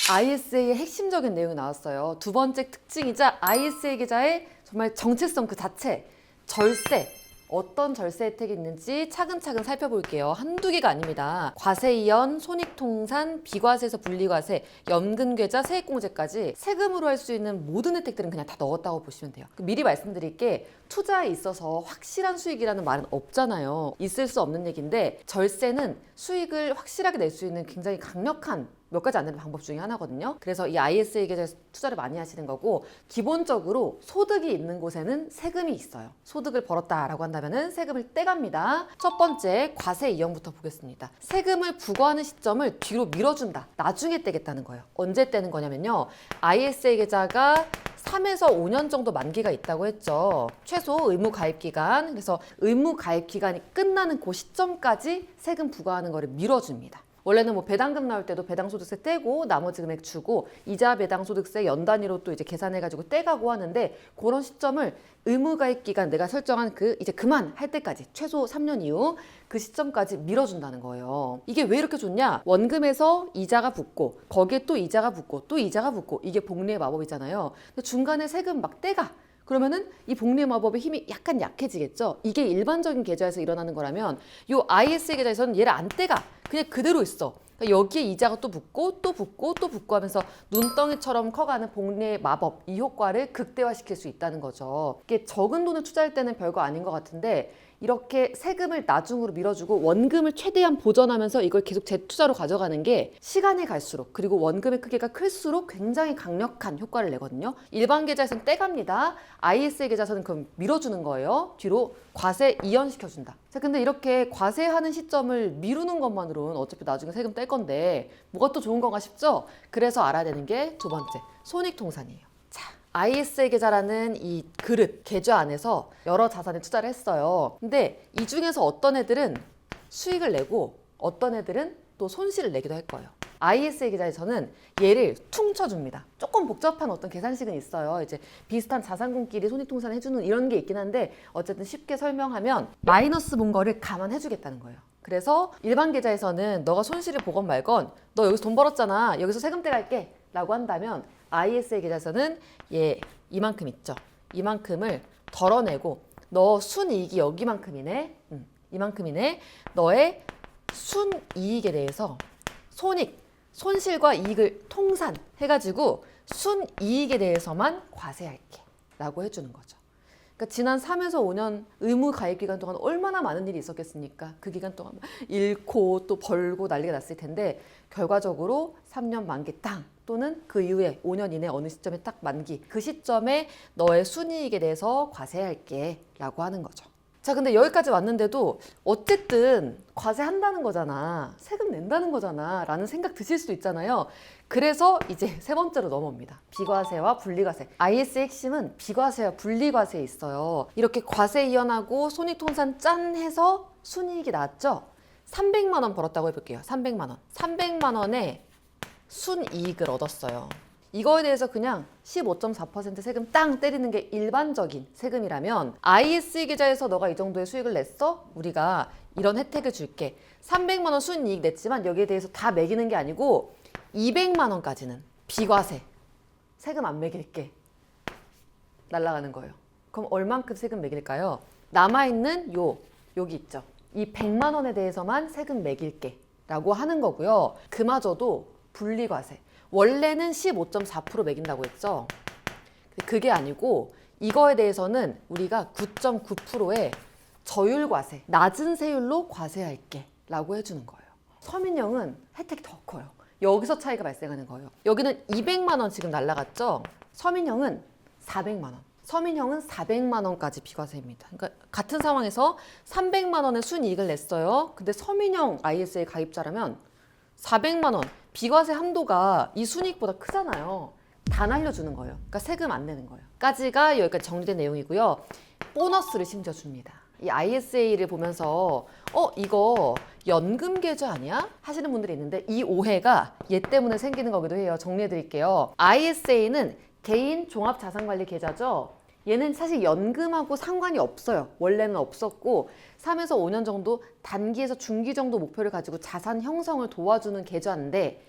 ISA의 핵심적인 내용이 나왔어요. 두 번째 특징이자 ISA 계좌의 정말 정체성 그 자체, 절세. 어떤 절세 혜택이 있는지 차근차근 살펴볼게요. 한두 개가 아닙니다. 과세이연, 손익통산, 비과세에서 분리과세, 연금계좌, 세액공제까지 세금으로 할 수 있는 모든 혜택들은 그냥 다 넣었다고 보시면 돼요. 미리 말씀드릴게, 투자에 있어서 확실한 수익이라는 말은 없잖아요. 있을 수 없는 얘기인데 절세는 수익을 확실하게 낼 수 있는 굉장히 강력한 몇 가지 안 되는 방법 중에 하나거든요. 그래서 이 ISA 계좌에서 투자를 많이 하시는 거고, 기본적으로 소득이 있는 곳에는 세금이 있어요. 소득을 벌었다라고 한다면 세금을 떼갑니다. 첫 번째, 과세 이연부터 보겠습니다. 세금을 부과하는 시점을 뒤로 밀어준다. 나중에 떼겠다는 거예요. 언제 떼는 거냐면요. ISA 계좌가 3에서 5년 정도 만기가 있다고 했죠. 최소 의무 가입 기간. 그래서 의무 가입 기간이 끝나는 그 시점까지 세금 부과하는 거를 밀어줍니다. 원래는 뭐 배당금 나올 때도 배당소득세 떼고 나머지 금액 주고 이자 배당소득세 연 단위로 또 이제 계산해가지고 떼가고 하는데, 그런 시점을 의무가입 기간 내가 설정한 이제 그만할 때까지 최소 3년 이후 그 시점까지 밀어준다는 거예요. 이게 왜 이렇게 좋냐? 원금에서 이자가 붙고 거기에 또 이자가 붙고 또 이자가 붙고, 이게 복리의 마법이잖아요. 근데 중간에 세금 막 떼가. 그러면은 이 복리의 마법의 힘이 약간 약해지겠죠. 이게 일반적인 계좌에서 일어나는 거라면 이 ISA 계좌에서는 얘를 안 떼가. 그냥 그대로 있어. 그러니까 여기에 이자가 또 붙고 또 붙고 또 붙고 하면서 눈덩이처럼 커가는 복리의 마법, 이 효과를 극대화시킬 수 있다는 거죠. 이게 적은 돈을 투자할 때는 별거 아닌 것 같은데 이렇게 세금을 나중으로 밀어주고 원금을 최대한 보전하면서 이걸 계속 재투자로 가져가는 게 시간이 갈수록, 그리고 원금의 크기가 클수록 굉장히 강력한 효과를 내거든요. 일반 계좌에서는 떼갑니다. ISA 계좌에서는 그럼 밀어주는 거예요. 뒤로 과세 이연시켜준다. 자, 근데 이렇게 과세하는 시점을 미루는 것만으로는 어차피 나중에 세금 뗄 건데 뭐가 또 좋은 건가 싶죠? 그래서 알아야 되는 게 두 번째, 손익통산이에요. 자, ISA 계좌라는 이 그릇, 계좌 안에서 여러 자산에 투자를 했어요. 근데 이 중에서 어떤 애들은 수익을 내고 어떤 애들은 또 손실을 내기도 할 거예요. ISA 계좌에서는 얘를 퉁쳐줍니다. 조금 복잡한 어떤 계산식은 있어요. 이제 비슷한 자산군끼리 손익통산을 해주는 이런 게 있긴 한데 어쨌든 쉽게 설명하면 마이너스 본 거를 감안해주겠다는 거예요. 그래서 일반 계좌에서는 너가 손실을 보건 말건 너 여기서 돈 벌었잖아. 여기서 세금 떼갈게 라고 한다면 ISA 계좌에서는 얘 이만큼 있죠. 이만큼을 덜어내고 너 순이익이 여기만큼이네. 이만큼이네. 너의 순이익에 대해서 손실과 이익을 통산해가지고 순이익에 대해서만 과세할게 라고 해주는 거죠. 그러니까 지난 3에서 5년 의무 가입 기간 동안 얼마나 많은 일이 있었겠습니까? 그 기간 동안 잃고 또 벌고 난리가 났을 텐데 결과적으로 3년 만기 땅 또는 그 이후에 5년 이내 어느 시점에 딱 만기, 그 시점에 너의 순이익에 대해서 과세할게 라고 하는 거죠. 자, 근데 여기까지 왔는데도 어쨌든 과세한다는 거잖아, 세금 낸다는 거잖아 라는 생각 드실 수도 있잖아요. 그래서 이제 세 번째로 넘어옵니다. 비과세와 분리과세. IS의 핵심은 비과세와 분리과세에 있어요. 이렇게 과세 이연하고 손익통산 짠 해서 순이익이 나왔죠. 300만 원 벌었다고 해볼게요. 300만 원. 300만 원에 순이익을 얻었어요. 이거에 대해서 그냥 15.4% 세금 땅 때리는 게 일반적인 세금이라면 ISE 계좌에서 너가 이 정도의 수익을 냈어? 우리가 이런 혜택을 줄게. 300만 원 순이익 냈지만 여기에 대해서 다 매기는 게 아니고 200만 원까지는 비과세, 세금 안 매길게. 날아가는 거예요. 그럼 얼만큼 세금 매길까요? 남아있는 여기 있죠. 이 100만 원에 대해서만 세금 매길게 라고 하는 거고요. 그마저도 분리과세. 원래는 15.4% 매긴다고 했죠. 그게 아니고 이거에 대해서는 우리가 9.9%의 저율과세, 낮은 세율로 과세할게 라고 해주는 거예요. 서민형은 혜택이 더 커요. 여기서 차이가 발생하는 거예요. 여기는 200만 원 지금 날라갔죠. 서민형은 400만 원. 서민형은 400만 원까지 비과세입니다. 그러니까 같은 상황에서 300만 원의 순이익을 냈어요. 근데 서민형 ISA 가입자라면 400만 원 비과세 한도가 이 순이익보다 크잖아요. 다 날려주는 거예요. 그러니까 세금 안 내는 거예요. 까지가 여기까지 정리된 내용이고요. 보너스를 심지어 줍니다. 이 ISA를 보면서 이거 연금 계좌 아니야? 하시는 분들이 있는데 이 오해가 얘 때문에 생기는 거기도 해요. 정리해 드릴게요. ISA는 개인 종합자산관리 계좌죠. 얘는 사실 연금하고 상관이 없어요. 원래는 없었고 3에서 5년 정도, 단기에서 중기 정도 목표를 가지고 자산 형성을 도와주는 계좌인데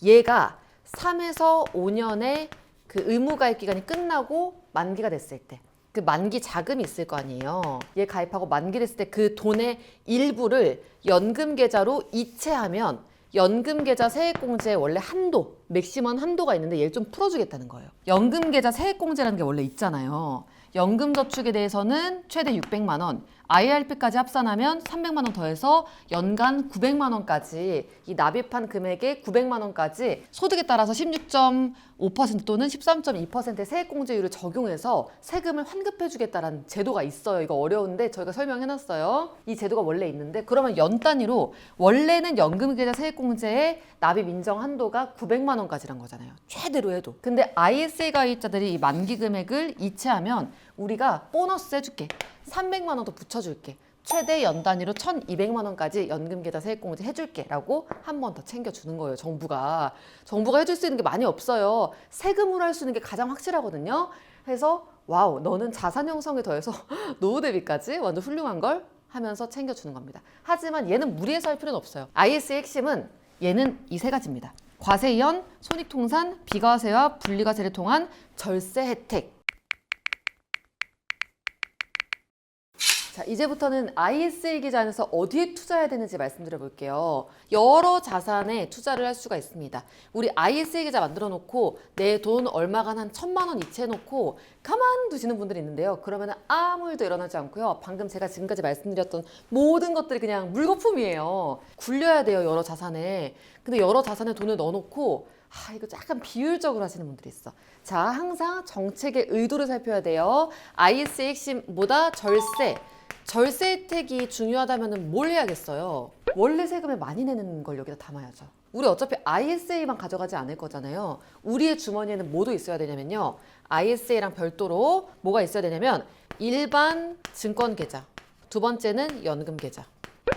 얘가 3에서 5년의 그 의무가입 기간이 끝나고 만기가 됐을 때 그 만기 자금이 있을 거 아니에요. 얘 가입하고 만기 됐을 때 그 돈의 일부를 연금 계좌로 이체하면 연금 계좌 세액공제에 원래 한도, 맥시멈 한도가 있는데 얘를 좀 풀어주겠다는 거예요. 연금 계좌 세액공제라는 게 원래 있잖아요. 연금저축에 대해서는 최대 600만 원, IRP까지 합산하면 300만 원 더해서 연간 900만 원까지 이 납입한 금액의 900만 원까지 소득에 따라서 16.5% 또는 13.2%의 세액공제율을 적용해서 세금을 환급해주겠다라는 제도가 있어요. 이거 어려운데 저희가 설명해놨어요. 이 제도가 원래 있는데 그러면 연 단위로 원래는 연금계좌 세액공제의 납입 인정 한도가 900만 원까지란 거잖아요. 최대로 해도. 근데 ISA 가입자들이 이 만기 금액을 이체하면 우리가 보너스 해줄게. 300만 원 더 붙여줄게. 최대 연 단위로 1,200만 원까지 연금계좌 세액공제 해줄게 라고 한 번 더 챙겨주는 거예요. 정부가 해줄 수 있는 게 많이 없어요. 세금으로 할 수 있는 게 가장 확실하거든요. 그래서 와우, 너는 자산 형성에 더해서 노후 대비까지 완전 훌륭한 걸 하면서 챙겨주는 겁니다. 하지만 얘는 무리해서 할 필요는 없어요. IS의 핵심은 얘는 이 세 가지입니다. 과세이연, 손익통산, 비과세와 분리과세를 통한 절세 혜택. 자, 이제부터는 ISA 계좌 안에서 어디에 투자해야 되는지 말씀드려 볼게요. 여러 자산에 투자를 할 수가 있습니다. 우리 ISA 계좌 만들어 놓고 내 돈 얼마간 한 1,000만 원 이체해 놓고 가만두시는 분들이 있는데요. 그러면 아무 일도 일어나지 않고요. 방금 제가 지금까지 말씀드렸던 모든 것들이 그냥 물거품이에요. 굴려야 돼요, 여러 자산에. 근데 여러 자산에 돈을 넣어 놓고 이거 약간 비율적으로 하시는 분들이 있어. 자, 항상 정책의 의도를 살펴야 돼요. ISA 핵심 뭐다? 절세. 절세 혜택이 중요하다면 뭘 해야겠어요? 원래 세금을 많이 내는 걸 여기다 담아야죠. 우리 어차피 ISA만 가져가지 않을 거잖아요. 우리의 주머니에는 뭐도 있어야 되냐면요. ISA랑 별도로 뭐가 있어야 되냐면 일반 증권 계좌, 두 번째는 연금 계좌,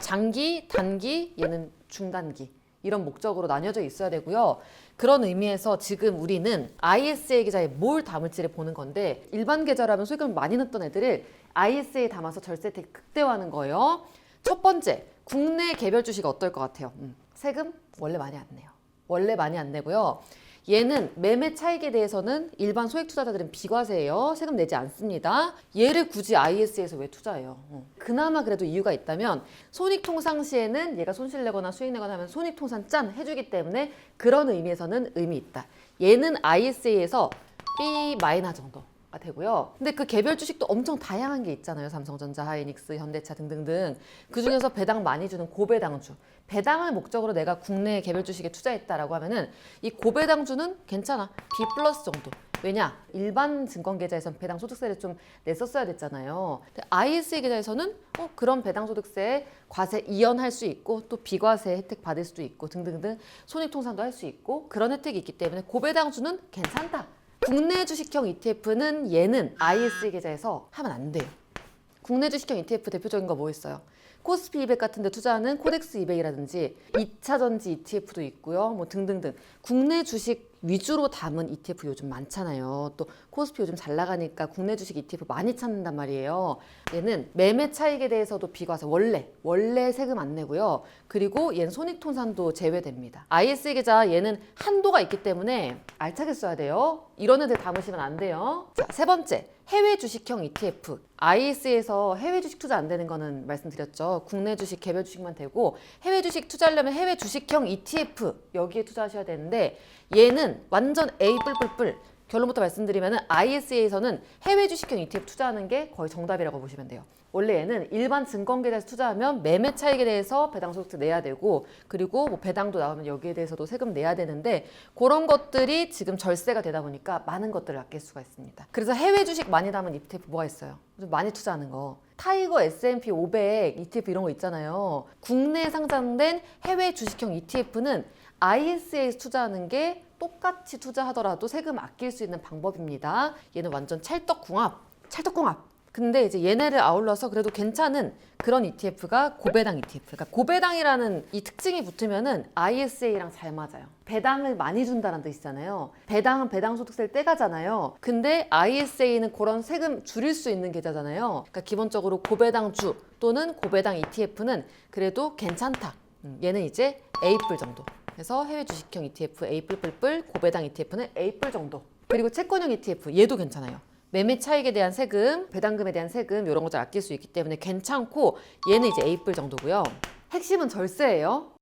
장기, 단기, 얘는 중단기. 이런 목적으로 나뉘어져 있어야 되고요. 그런 의미에서 지금 우리는 ISA 계좌에 뭘 담을지를 보는 건데 일반 계좌라면 수익을 많이 넣었던 애들을 ISA에 담아서 절세 혜택 극대화하는 거예요. 첫 번째, 국내 개별 주식 어떨 것 같아요? 세금 원래 많이 안 내요. 원래 많이 안 내고요. 얘는 매매 차익에 대해서는 일반 소액 투자자들은 비과세예요. 세금 내지 않습니다. 얘를 굳이 IS에서 왜 투자해요? 그나마 그래도 이유가 있다면 손익통상 시에는 얘가 손실 내거나 수익 내거나 하면 손익통상 짠 해주기 때문에 그런 의미에서는 의미 있다. 얘는 ISA에서 B 마이너 정도가 되고요. 근데 그 개별 주식도 엄청 다양한 게 있잖아요. 삼성전자, 하이닉스, 현대차 등등등. 그 중에서 배당 많이 주는 고배당주. 배당을 목적으로 내가 국내 개별 주식에 투자했다라고 하면은 이 고배당주는 괜찮아. B 플러스 정도. 왜냐? 일반 증권 계좌에선 배당 소득세를 좀 냈었어야 됐잖아요. 근데 ISA 계좌에서는 그런 배당 소득세 과세 이연할 수 있고 또 비과세 혜택 받을 수도 있고 등등등 손익통산도 할 수 있고 그런 혜택이 있기 때문에 고배당주는 괜찮다. 국내 주식형 ETF는 얘는 ISA 계좌에서 하면 안 돼요. 국내 주식형 ETF 대표적인 거 뭐 있어요? 코스피 200 같은 데 투자하는 코덱스 200이라든지 2차전지 ETF도 있고요. 뭐 등등등. 국내 주식 위주로 담은 ETF 요즘 많잖아요. 또 코스피 요즘 잘 나가니까 국내 주식 ETF 많이 찾는단 말이에요. 얘는 매매 차익에 대해서도 비과세 원래 세금 안 내고요. 그리고 얘는 손익통산도 제외됩니다. ISA 계좌 얘는 한도가 있기 때문에 알차게 써야 돼요. 이런 애들 담으시면 안 돼요. 자, 세 번째. 해외 주식형 ETF. IS에서 해외 주식 투자 안 되는 거는 말씀드렸죠. 국내 주식, 개별 주식만 되고 해외 주식 투자하려면 해외 주식형 ETF 여기에 투자하셔야 되는데 얘는 완전 A 뿔뿔뿔. 결론부터 말씀드리면 ISA에서는 해외 주식형 ETF 투자하는 게 거의 정답이라고 보시면 돼요. 원래 얘는 일반 증권 계좌에서 투자하면 매매 차익에 대해서 배당 소득세 내야 되고 그리고 뭐 배당도 나오면 여기에 대해서도 세금 내야 되는데 그런 것들이 지금 절세가 되다 보니까 많은 것들을 아낄 수가 있습니다. 그래서 해외 주식 많이 담은 ETF 뭐가 있어요? 좀 많이 투자하는 거. 타이거 S&P 500 ETF 이런 거 있잖아요. 국내에 상장된 해외 주식형 ETF는 ISA에서 투자하는 게 똑같이 투자하더라도 세금 아낄 수 있는 방법입니다. 얘는 완전 찰떡궁합. 근데 이제 얘네를 아울러서 그래도 괜찮은 그런 ETF가 고배당 ETF. 그러니까 고배당이라는 이 특징이 붙으면은 ISA랑 잘 맞아요. 배당을 많이 준다는 뜻이잖아요. 배당은 배당 소득세를 떼가잖아요. 근데 ISA는 그런 세금 줄일 수 있는 계좌잖아요. 그러니까 기본적으로 고배당주 또는 고배당 ETF는 그래도 괜찮다. 얘는 이제 A뿔 정도. 그래서 해외 주식형 ETF A뿔뿔뿔, 고배당 ETF는 A뿔 정도. 그리고 채권형 ETF 얘도 괜찮아요. 매매 차익에 대한 세금, 배당금에 대한 세금 이런 것들 아낄 수 있기 때문에 괜찮고 얘는 이제 A뿔 정도고요. 핵심은 절세예요.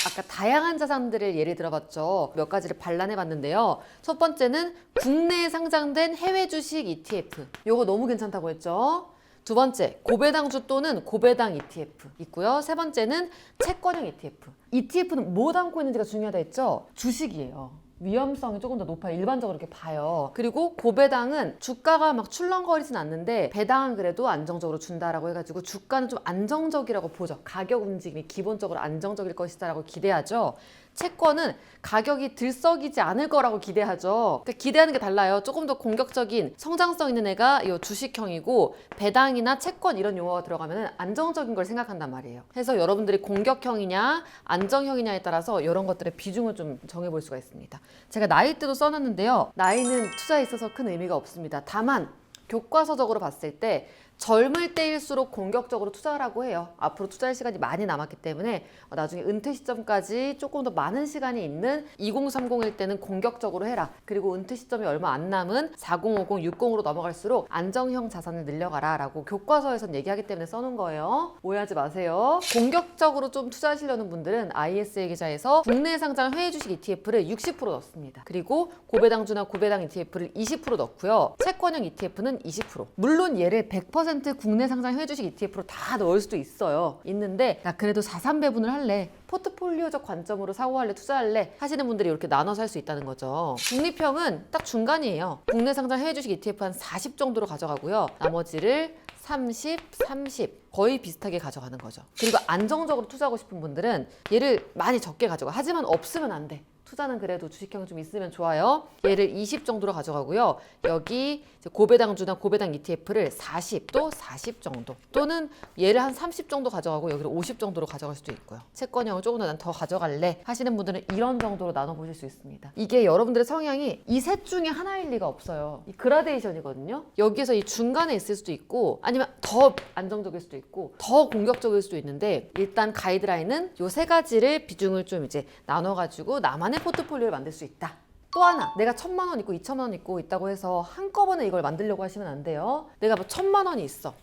아까 다양한 자산들을 예를 들어봤죠. 몇 가지를 반란해봤는데요. 첫 번째는 국내에 상장된 해외 주식 ETF. 이거 너무 괜찮다고 했죠. 두 번째, 고배당주 또는 고배당 ETF 있고요. 세 번째는 채권형 ETF. ETF는 뭐 담고 있는지가 중요하다 했죠? 주식이에요. 위험성이 조금 더 높아요. 일반적으로 이렇게 봐요. 그리고 고배당은 주가가 막 출렁거리진 않는데 배당은 그래도 안정적으로 준다라고 해가지고 주가는 좀 안정적이라고 보죠. 가격 움직임이 기본적으로 안정적일 것이다라고 기대하죠. 채권은 가격이 들썩이지 않을 거라고 기대하죠. 그러니까 기대하는 게 달라요. 조금 더 공격적인 성장성 있는 애가 이 주식형이고 배당이나 채권 이런 용어가 들어가면 안정적인 걸 생각한단 말이에요. 그래서 여러분들이 공격형이냐 안정형이냐에 따라서 이런 것들의 비중을 좀 정해볼 수가 있습니다. 제가 나이대도 써놨는데요. 나이는 투자에 있어서 큰 의미가 없습니다. 다만 교과서적으로 봤을 때 젊을 때일수록 공격적으로 투자하라고 해요. 앞으로 투자할 시간이 많이 남았기 때문에 나중에 은퇴 시점까지 조금 더 많은 시간이 있는 2030일 때는 공격적으로 해라. 그리고 은퇴 시점이 얼마 안 남은 4050, 60으로 넘어갈수록 안정형 자산을 늘려가라 라고 교과서에선 얘기하기 때문에 써놓은 거예요. 오해하지 마세요. 공격적으로 좀 투자하시려는 분들은 ISA 계좌에서 국내에 상장한 해외주식 ETF를 60% 넣습니다. 그리고 고배당주나 고배당 ETF를 20% 넣고요. 채권형 ETF는 20%. 물론 얘를 100% 국내 상장 해외주식 ETF로 다 넣을 수도 있어요. 있는데 나 그래도 4-3배분을 할래. 포트폴리오적 관점으로 사고할래, 투자할래 하시는 분들이 이렇게 나눠서 할 수 있다는 거죠. 국립형은 딱 중간이에요. 국내 상장 해외주식 ETF 한 40 정도로 가져가고요. 나머지를 30, 30 거의 비슷하게 가져가는 거죠. 그리고 안정적으로 투자하고 싶은 분들은 얘를 많이 적게 가져가. 하지만 없으면 안 돼. 투자는 그래도 주식형 좀 있으면 좋아요. 얘를 20 정도로 가져가고요. 여기 이제 고배당주나 고배당 ETF를 40, 또 40 정도. 또는 얘를 한 30 정도 가져가고 여기를 50 정도로 가져갈 수도 있고요. 채권형을 조금 더 가져갈래 하시는 분들은 이런 정도로 나눠보실 수 있습니다. 이게 여러분들의 성향이 이 셋 중에 하나일 리가 없어요. 이 그라데이션이거든요. 여기에서 이 중간에 있을 수도 있고 아니면 더 안정적일 수도 있고 더 공격적일 수도 있는데 일단 가이드라인은 요 세 가지를 비중을 좀 이제 나눠가지고 나만의 포트폴리오를 만들 수 있다. 또 하나, 내가 1,000만 원 있고 2,000만 원 있고 있다고 해서 한꺼번에 이걸 만들려고 하시면 안 돼요. 내가 뭐 1,000만 원이 있어.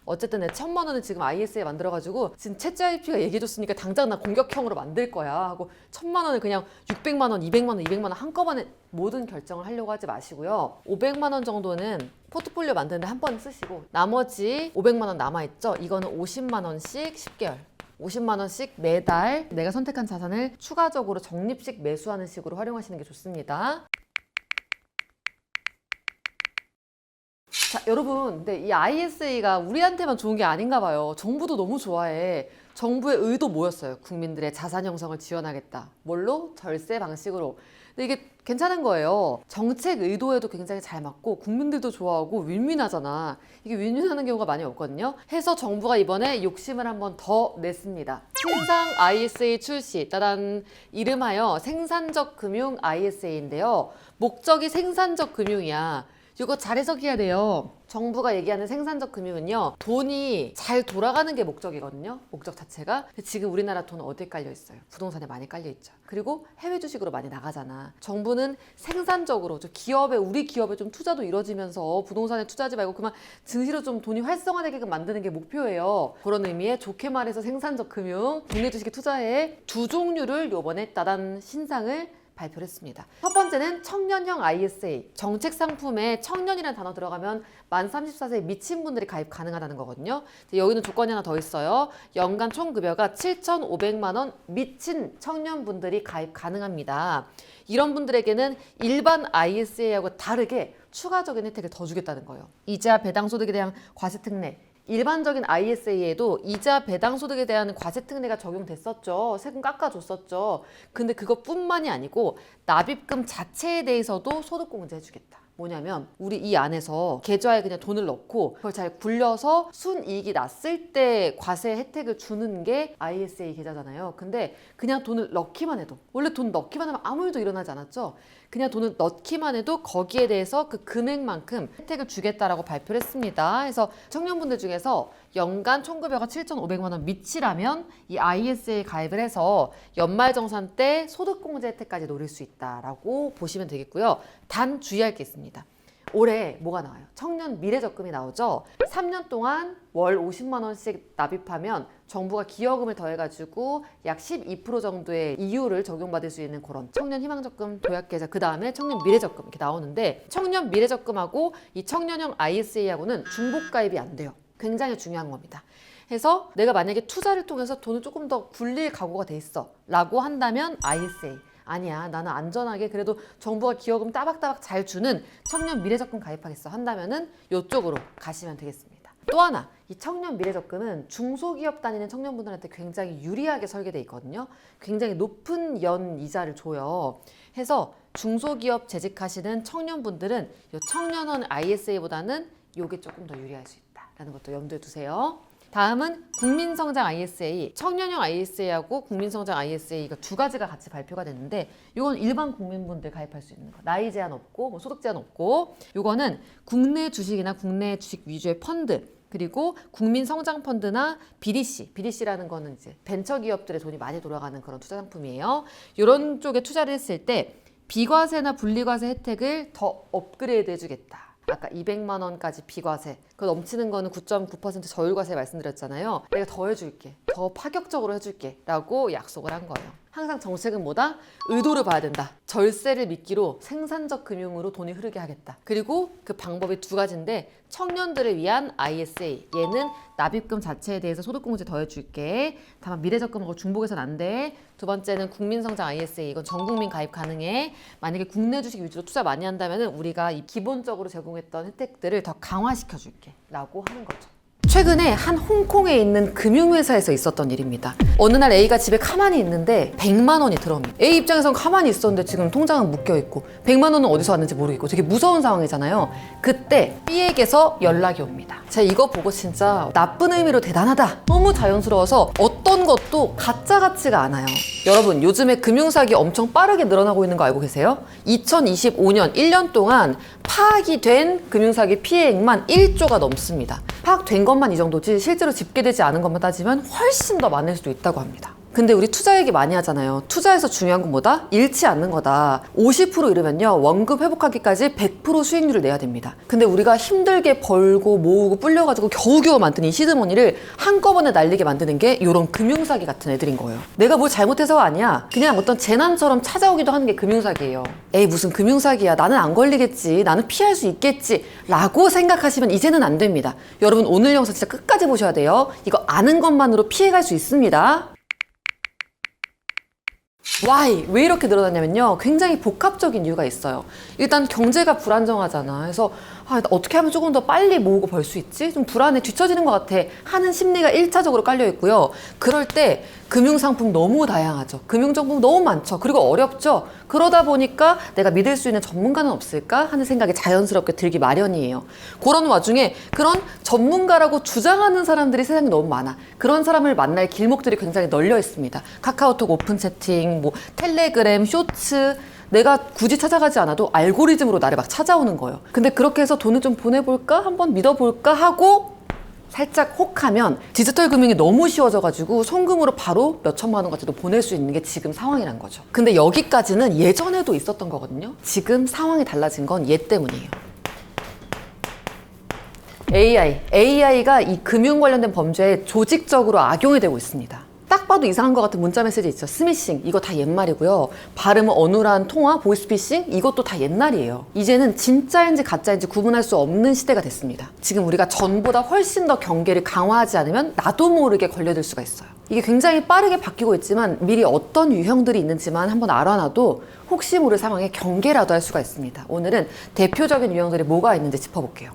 어쨌든 내 1,000만 원을 지금 ISA에 만들어가지고 지금 챗GPT가 얘기해줬으니까 당장 나 공격형으로 만들 거야 하고 1,000만 원을 그냥 600만 원, 200만 원, 200만 원 한꺼번에 모든 결정을 하려고 하지 마시고요. 500만 원 정도는 포트폴리오 만드는데 한 번 쓰시고 나머지 500만 원 남아있죠? 이거는 50만 원씩 10개월. 50만 원씩 매달 내가 선택한 자산을 추가적으로 적립식 매수하는 식으로 활용하시는 게 좋습니다. 자, 여러분, 근데 이 ISA가 우리한테만 좋은 게 아닌가 봐요. 정부도 너무 좋아해. 정부의 의도 뭐였어요? 국민들의 자산 형성을 지원하겠다. 뭘로? 절세 방식으로. 근데 이게 괜찮은 거예요. 정책 의도에도 굉장히 잘 맞고 국민들도 좋아하고 윈윈하잖아. 이게 윈윈하는 경우가 많이 없거든요. 해서 정부가 이번에 욕심을 한번 더 냈습니다. 신상 ISA 출시. 따단 이름하여 생산적 금융 ISA인데요. 목적이 생산적 금융이야. 이거 잘 해석해야 돼요. 정부가 얘기하는 생산적 금융은요, 돈이 잘 돌아가는 게 목적이거든요. 목적 자체가. 지금 우리나라 돈 어디에 깔려 있어요? 부동산에 많이 깔려 있죠. 그리고 해외 주식으로 많이 나가잖아. 정부는 생산적으로 우리 기업에 좀 투자도 이뤄지면서 부동산에 투자하지 말고 그만 증시로 좀 돈이 활성화되게끔 만드는 게 목표예요. 그런 의미에 좋게 말해서 생산적 금융, 국내 주식에 투자해 두 종류를 요번에 따단 신상을 발표를 했습니다. 첫 번째는 청년형 ISA. 정책 상품에 청년이라는 단어 들어가면 만 34세 미친 분들이 가입 가능하다는 거거든요. 여기는 조건이 하나 더 있어요. 연간 총급여가 7,500만 원 미친 청년분들이 가입 가능합니다. 이런 분들에게는 일반 ISA하고 다르게 추가적인 혜택을 더 주겠다는 거예요. 이자 배당소득에 대한 과세특례. 일반적인 ISA에도 이자 배당소득에 대한 과세특례가 적용됐었죠. 세금 깎아줬었죠. 근데 그것뿐만이 아니고 납입금 자체에 대해서도 소득공제 해주겠다. 뭐냐면 우리 이 안에서 계좌에 그냥 돈을 넣고 그걸 잘 굴려서 순이익이 났을 때 과세 혜택을 주는 게 ISA 계좌잖아요. 근데 그냥 돈을 넣기만 해도, 원래 돈 넣기만 하면 아무 일도 일어나지 않았죠. 그냥 돈을 넣기만 해도 거기에 대해서 그 금액만큼 혜택을 주겠다라고 발표를 했습니다. 그래서 청년분들 중에서 연간 총급여가 7,500만 원 미치라면 이 ISA에 가입을 해서 연말정산 때 소득공제 혜택까지 노릴 수 있다라고 보시면 되겠고요. 단 주의할 게 있습니다. 올해 뭐가 나와요? 청년 미래적금이 나오죠. 3년 동안 월 50만 원씩 납입하면 정부가 기여금을 더해가지고 약 12% 정도의 이율을 적용받을 수 있는 그런 청년 희망적금 도약계좌, 그 다음에 청년 미래적금 이렇게 나오는데, 청년 미래적금하고 이 청년형 ISA하고는 중복가입이 안 돼요. 굉장히 중요한 겁니다. 해서 내가 만약에 투자를 통해서 돈을 조금 더 굴릴 각오가 돼 있어 라고 한다면 ISA, 아니야 나는 안전하게 그래도 정부가 기여금 따박따박 잘 주는 청년 미래적금 가입하겠어 한다면은 이쪽으로 가시면 되겠습니다. 또 하나, 이 청년 미래적금은 중소기업 다니는 청년분들한테 굉장히 유리하게 설계되어 있거든요. 굉장히 높은 연 이자를 줘요. 해서 중소기업 재직하시는 청년분들은 이 청년원 ISA보다는 이게 조금 더 유리할 수 있다라는 것도 염두에 두세요. 다음은 국민성장 ISA, 청년형 ISA하고 국민성장 ISA가 두 가지가 같이 발표가 됐는데, 이건 일반 국민분들 가입할 수 있는 거, 나이 제한 없고 뭐 소득 제한 없고, 이거는 국내 주식이나 국내 주식 위주의 펀드, 그리고 국민성장펀드나 BDC라는 거는 이제 벤처기업들의 돈이 많이 돌아가는 그런 투자 상품이에요. 이런 쪽에 투자를 했을 때 비과세나 분리과세 혜택을 더 업그레이드 해주겠다. 아까 200만 원까지 비과세, 그 넘치는 거는 9.9% 저율과세 말씀드렸잖아요. 내가 더 해줄게, 더 파격적으로 해줄게 라고 약속을 한 거예요. 항상 정책은 뭐다? 의도를 봐야 된다. 절세를 미끼로 생산적 금융으로 돈이 흐르게 하겠다. 그리고 그 방법이 두 가지인데 청년들을 위한 ISA, 얘는 납입금 자체에 대해서 소득공제 더해줄게. 다만 미래적금하고 중복해서는 안 돼. 두 번째는 국민성장 ISA, 이건 전 국민 가입 가능해. 만약에 국내 주식 위주로 투자 많이 한다면 우리가 이 기본적으로 제공했던 혜택들을 더 강화시켜줄게 라고 하는 거죠. 최근에 한 홍콩에 있는 금융회사에서 있었던 일입니다. 어느 날 A가 집에 가만히 있는데 100만 원이 들어옵니다. A 입장에선 가만히 있었는데 지금 통장은 묶여있고 100만 원은 어디서 왔는지 모르겠고 되게 무서운 상황이잖아요. 그때 B에게서 연락이 옵니다. 제가 이거 보고 진짜 나쁜 의미로 대단하다, 너무 자연스러워서 어떤 것도 가짜 같지가 않아요. 여러분, 요즘에 금융사기 엄청 빠르게 늘어나고 있는 거 알고 계세요? 2025년 1년 동안 파악이 된 금융사기 피해액만 1조가 넘습니다. 파악된 것만 이 정도지 실제로 집계되지 않은 것만 따지면 훨씬 더 많을 수도 있다고 합니다. 근데 우리 투자 얘기 많이 하잖아요. 투자에서 중요한 건 뭐다? 잃지 않는 거다. 50% 잃으면요, 원금 회복하기까지 100% 수익률을 내야 됩니다. 근데 우리가 힘들게 벌고 모으고 불려가지고 겨우겨우 만든 이 시드머니를 한꺼번에 날리게 만드는 게 이런 금융사기 같은 애들인 거예요. 내가 뭘 잘못해서가 아니야. 그냥 어떤 재난처럼 찾아오기도 하는 게 금융사기예요. 에이, 무슨 금융사기야. 나는 안 걸리겠지. 나는 피할 수 있겠지. 라고 생각하시면 이제는 안 됩니다. 여러분, 오늘 영상 진짜 끝까지 보셔야 돼요. 이거 아는 것만으로 피해갈 수 있습니다. Why? 왜 이렇게 늘어났냐면요, 굉장히 복합적인 이유가 있어요. 일단 경제가 불안정하잖아. 그래서 어떻게 하면 조금 더 빨리 모으고 벌 수 있지? 좀 불안해, 뒤처지는 것 같아 하는 심리가 1차적으로 깔려 있고요. 그럴 때 금융상품 너무 다양하죠. 금융정보 너무 많죠. 그리고 어렵죠. 그러다 보니까 내가 믿을 수 있는 전문가는 없을까 하는 생각이 자연스럽게 들기 마련이에요. 그런 와중에 그런 전문가라고 주장하는 사람들이 세상에 너무 많아. 그런 사람을 만날 길목들이 굉장히 널려 있습니다. 카카오톡 오픈 채팅, 뭐 텔레그램, 쇼츠, 내가 굳이 찾아가지 않아도 알고리즘으로 나를 막 찾아오는 거예요. 근데 그렇게 해서 돈을 좀 보내볼까? 한번 믿어볼까? 하고 살짝 혹하면 디지털 금융이 너무 쉬워져가지고 송금으로 바로 몇 천만 원까지도 보낼 수 있는 게 지금 상황이란 거죠. 근데 여기까지는 예전에도 있었던 거거든요. 지금 상황이 달라진 건 얘 때문이에요. AI가 이 금융 관련된 범죄에 조직적으로 악용이 되고 있습니다. 딱 봐도 이상한 것 같은 문자 메시지 있죠. 스미싱, 이거 다 옛말이고요. 발음은 어눌한 통화, 보이스피싱, 이것도 다 옛날이에요. 이제는 진짜인지 가짜인지 구분할 수 없는 시대가 됐습니다. 지금 우리가 전보다 훨씬 더 경계를 강화하지 않으면 나도 모르게 걸려들 수가 있어요. 이게 굉장히 빠르게 바뀌고 있지만 미리 어떤 유형들이 있는지만 한번 알아놔도 혹시 모를 상황에 경계라도 할 수가 있습니다. 오늘은 대표적인 유형들이 뭐가 있는지 짚어볼게요.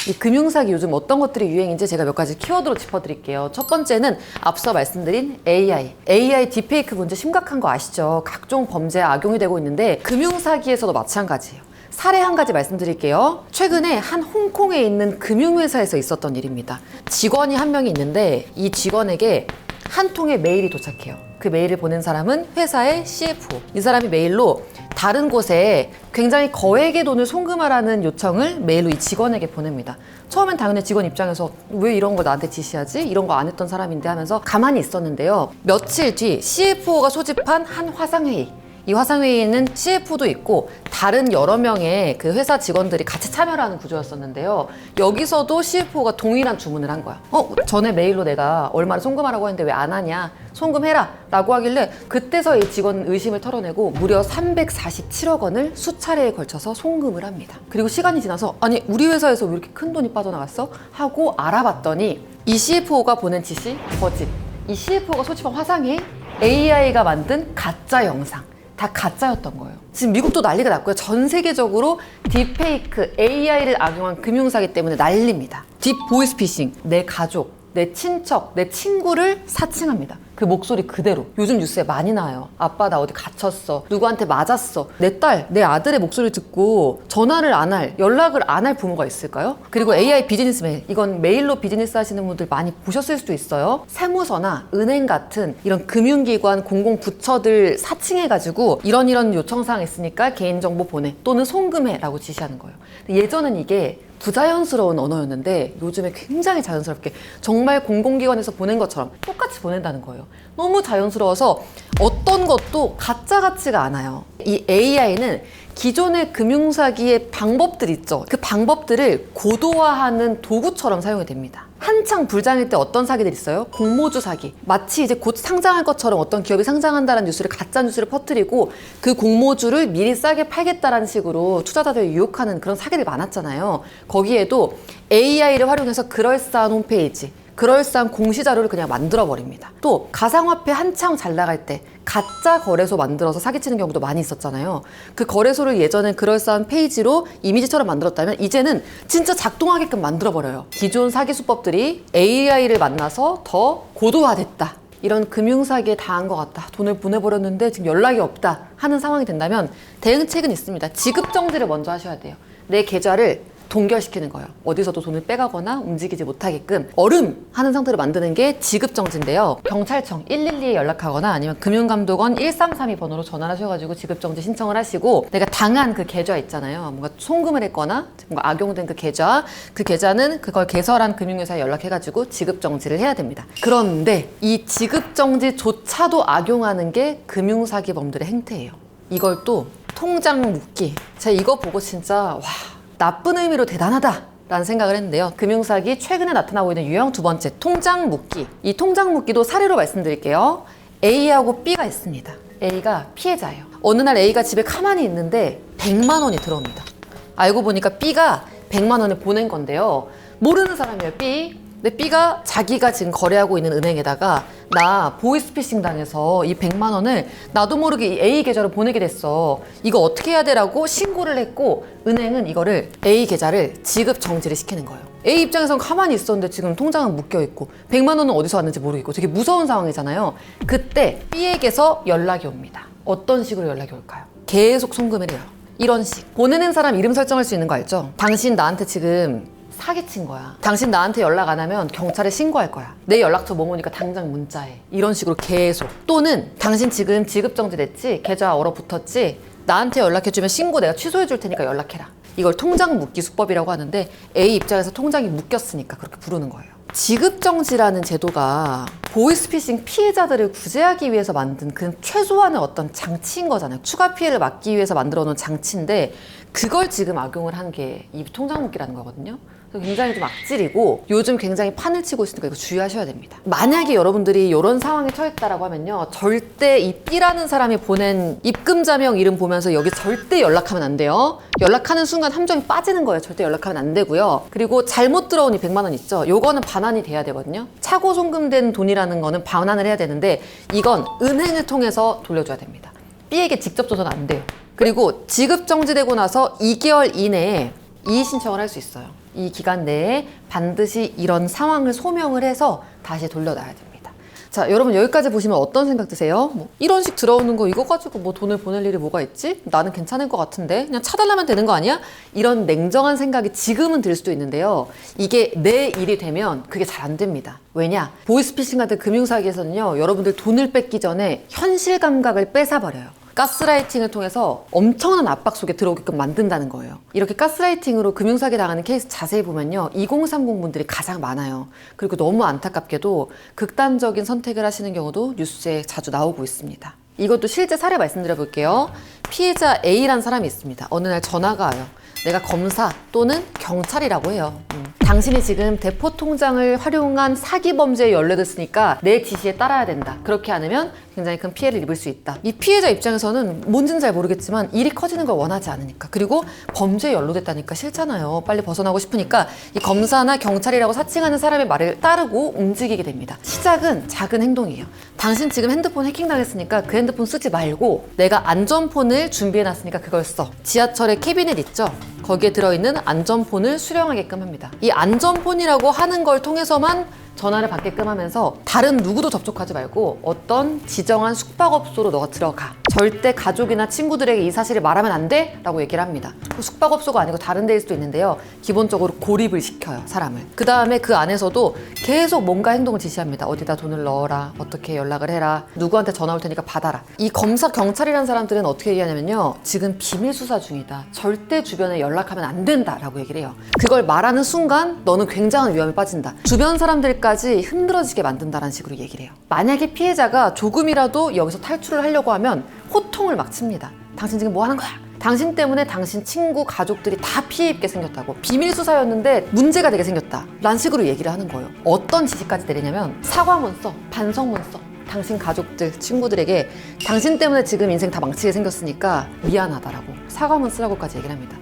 이 금융사기 요즘 어떤 것들이 유행인지 제가 몇 가지 키워드로 짚어드릴게요. 첫 번째는 앞서 말씀드린 AI 딥페이크 문제 심각한 거 아시죠? 각종 범죄에 악용이 되고 있는데 금융사기에서도 마찬가지예요. 사례 한 가지 말씀드릴게요. 최근에 한 홍콩에 있는 금융회사에서 있었던 일입니다. 직원이 한 명이 있는데 이 직원에게 한 통의 메일이 도착해요. 그 메일을 보낸 사람은 회사의 CFO. 이 사람이 메일로 다른 곳에 굉장히 거액의 돈을 송금하라는 요청을 메일로 이 직원에게 보냅니다. 처음엔 당연히 직원 입장에서 왜 이런 걸 나한테 지시하지? 이런 거 안 했던 사람인데 하면서 가만히 있었는데요. 며칠 뒤 CFO가 소집한 한 화상회의. 이 화상회의에는 CF도 있고 다른 여러 명의 그 회사 직원들이 같이 참여를 하는 구조였었는데요. 여기서도 CFO가 동일한 주문을 한 거야. 전에 메일로 내가 얼마를 송금하라고 했는데 왜 안 하냐? 송금해라! 라고 하길래 그때서 이 직원 의심을 털어내고 무려 347억 원을 수차례에 걸쳐서 송금을 합니다. 그리고 시간이 지나서 아니 우리 회사에서 왜 이렇게 큰 돈이 빠져나갔어? 하고 알아봤더니 이 CFO가 보낸 지시 거짓. 이 CFO가 소집한 화상회의 AI가 만든 가짜 영상. 다 가짜였던 거예요. 지금 미국도 난리가 났고요. 전 세계적으로 딥페이크, AI를 악용한 금융사기 때문에 난립니다. 딥 보이스피싱, 내 가족, 내 친척, 내 친구를 사칭합니다. 그 목소리 그대로. 요즘 뉴스에 많이 나와요. 아빠 나 어디 갇혔어. 누구한테 맞았어. 내 딸, 내 아들의 목소리를 듣고 전화를 안 할, 연락을 안 할 부모가 있을까요? 그리고 AI 비즈니스 메일. 이건 메일로 비즈니스 하시는 분들 많이 보셨을 수도 있어요. 세무서나 은행 같은 이런 금융기관, 공공부처들 사칭해가지고 이런 요청사항 있으니까 개인정보 보내 또는 송금해 라고 지시하는 거예요. 예전엔 이게 부자연스러운 언어였는데 요즘에 굉장히 자연스럽게 정말 공공기관에서 보낸 것처럼 똑같이 보낸다는 거예요. 너무 자연스러워서 어떤 것도 가짜 같지가 않아요. 이 AI는 기존의 금융사기의 방법들 있죠. 그 방법들을 고도화하는 도구처럼 사용이 됩니다. 한창 불장일 때 어떤 사기들 있어요? 공모주 사기. 마치 이제 곧 상장할 것처럼 어떤 기업이 상장한다는 뉴스를 가짜 뉴스를 퍼뜨리고 그 공모주를 미리 싸게 팔겠다라는 식으로 투자자들을 유혹하는 그런 사기들이 많았잖아요. 거기에도 AI를 활용해서 그럴싸한 홈페이지, 그럴싸한 공시자료를 그냥 만들어버립니다. 또 가상화폐 한창 잘 나갈 때 가짜 거래소 만들어서 사기치는 경우도 많이 있었잖아요. 그 거래소를 예전엔 그럴싸한 페이지로 이미지처럼 만들었다면 이제는 진짜 작동하게끔 만들어버려요. 기존 사기 수법들이 AI를 만나서 더 고도화됐다. 이런 금융사기에 당한 것 같다. 돈을 보내버렸는데 지금 연락이 없다 하는 상황이 된다면 대응책은 있습니다. 지급정지를 먼저 하셔야 돼요. 내 계좌를 동결시키는 거예요. 어디서도 돈을 빼가거나 움직이지 못하게끔 얼음하는 상태로 만드는 게 지급정지인데요. 경찰청 112에 연락하거나 아니면 금융감독원 1332 번호로 전화를 하셔가지고 지급정지 신청을 하시고 내가 당한 그 계좌 있잖아요. 뭔가 송금을 했거나 뭔가 악용된 그 계좌는 그걸 개설한 금융회사에 연락해가지고 지급정지를 해야 됩니다. 그런데 이 지급정지조차도 악용하는 게 금융사기범들의 행태예요. 이걸 또 통장 묶기. 제가 이거 보고 진짜 와, 나쁜 의미로 대단하다 라는 생각을 했는데요. 금융사기 최근에 나타나고 있는 유형 두 번째, 통장 묶기. 이 통장 묶기도 사례로 말씀드릴게요. A하고 B가 있습니다. A가 피해자예요. 어느 날 A가 집에 가만히 있는데 100만 원이 들어옵니다. 알고 보니까 B가 100만 원을 보낸 건데요. 모르는 사람이에요, B. 근데 B가 자기가 지금 거래하고 있는 은행에다가 나 보이스피싱 당해서 이 100만 원을 나도 모르게 이 A 계좌로 보내게 됐어. 이거 어떻게 해야 되라고 신고를 했고 은행은 이거를 A 계좌를 지급 정지를 시키는 거예요. A 입장에선 가만히 있었는데 지금 통장은 묶여있고 100만 원은 어디서 왔는지 모르겠고 되게 무서운 상황이잖아요. 그때 B에게서 연락이 옵니다. 어떤 식으로 연락이 올까요? 계속 송금을 해요. 이런 식. 보내는 사람 이름 설정할 수 있는 거 알죠? 당신 나한테 지금 사기친 거야. 당신 나한테 연락 안 하면 경찰에 신고할 거야. 내 연락처 뭐뭐니까 당장 문자해. 이런 식으로 계속. 또는 당신 지금 지급정지 됐지? 계좌 얼어붙었지? 나한테 연락해주면 신고 내가 취소해 줄 테니까 연락해라. 이걸 통장 묶기 수법이라고 하는데 A 입장에서 통장이 묶였으니까 그렇게 부르는 거예요. 지급정지라는 제도가 보이스피싱 피해자들을 구제하기 위해서 만든 그 최소한의 어떤 장치인 거잖아요. 추가 피해를 막기 위해서 만들어 놓은 장치인데 그걸 지금 악용을 한 게 이 통장 묶기라는 거거든요. 굉장히 좀 악질이고 요즘 굉장히 판을 치고 있으니까 이거 주의하셔야 됩니다. 만약에 여러분들이 이런 상황에 처했다라고 하면요. 절대 이 B라는 사람이 보낸 입금자명 이름 보면서 여기 절대 연락하면 안 돼요. 연락하는 순간 함정이 빠지는 거예요. 절대 연락하면 안 되고요. 그리고 잘못 들어온 이 100만 원 있죠. 요거는 반환이 돼야 되거든요. 차고 송금된 돈이라는 거는 반환을 해야 되는데 이건 은행을 통해서 돌려줘야 됩니다. B에게 직접 줘서는 안 돼요. 그리고 지급 정지되고 나서 2개월 이내에 이의 신청을 할 수 있어요. 이 기간 내에 반드시 이런 상황을 소명을 해서 다시 돌려놔야 됩니다. 자, 여러분 여기까지 보시면 어떤 생각 드세요? 뭐 이런 식 들어오는 거 이거 가지고 뭐 돈을 보낼 일이 뭐가 있지? 나는 괜찮을 것 같은데 그냥 차단하면 되는 거 아니야? 이런 냉정한 생각이 지금은 들 수도 있는데요. 이게 내 일이 되면 그게 잘 안 됩니다. 왜냐? 보이스피싱 같은 금융사기에서는요. 여러분들 돈을 뺏기 전에 현실 감각을 뺏어버려요. 가스라이팅을 통해서 엄청난 압박 속에 들어오게끔 만든다는 거예요. 이렇게 가스라이팅으로 금융사기 당하는 케이스 자세히 보면요. 2030 분들이 가장 많아요. 그리고 너무 안타깝게도 극단적인 선택을 하시는 경우도 뉴스에 자주 나오고 있습니다. 이것도 실제 사례 말씀드려 볼게요. 피해자 A라는 사람이 있습니다. 어느 날 전화가 와요. 내가 검사 또는 경찰이라고 해요. 당신이 지금 대포통장을 활용한 사기 범죄에 연루됐으니까 내 지시에 따라야 된다. 그렇게 않으면 굉장히 큰 피해를 입을 수 있다. 이 피해자 입장에서는 뭔지는 잘 모르겠지만 일이 커지는 걸 원하지 않으니까. 그리고 범죄에 연루됐다니까 싫잖아요. 빨리 벗어나고 싶으니까 이 검사나 경찰이라고 사칭하는 사람의 말을 따르고 움직이게 됩니다. 시작은 작은 행동이에요. 당신 지금 핸드폰 해킹당했으니까 그 핸드폰 쓰지 말고 내가 안전폰을 준비해놨으니까 그걸 써. 지하철에 캐비넷 있죠? 거기에 들어있는 안전폰을 수령하게끔 합니다. 이 안전폰이라고 하는 걸 통해서만 전화를 받게끔 하면서 다른 누구도 접촉하지 말고 어떤 지정한 숙박업소로 너가 들어가. 절대 가족이나 친구들에게 이 사실을 말하면 안 돼? 라고 얘기를 합니다. 숙박업소가 아니고 다른 데일 수도 있는데요. 기본적으로 고립을 시켜요, 사람을. 그 다음에 그 안에서도 계속 뭔가 행동을 지시합니다. 어디다 돈을 넣어라, 어떻게 연락을 해라, 누구한테 전화 올 테니까 받아라. 이 검사, 경찰이라는 사람들은 어떻게 얘기하냐면요, 지금 비밀 수사 중이다, 절대 주변에 연락하면 안 된다 라고 얘기를 해요. 그걸 말하는 순간 너는 굉장한 위험에 빠진다, 주변 사람들까지 힘들어지게 만든다라는 식으로 얘기를 해요. 만약에 피해자가 조금이라도 여기서 탈출을 하려고 하면 호통을 막 칩니다. 당신 지금 뭐 하는 거야? 당신 때문에 당신 친구, 가족들이 다 피해 입게 생겼다고, 비밀 수사였는데 문제가 되게 생겼다 라는 식으로 얘기를 하는 거예요. 어떤 지시까지 내리냐면 사과문 써, 반성문 써. 당신 가족들, 친구들에게 당신 때문에 지금 인생 다 망치게 생겼으니까 미안하다라고 사과문 쓰라고까지 얘기를 합니다.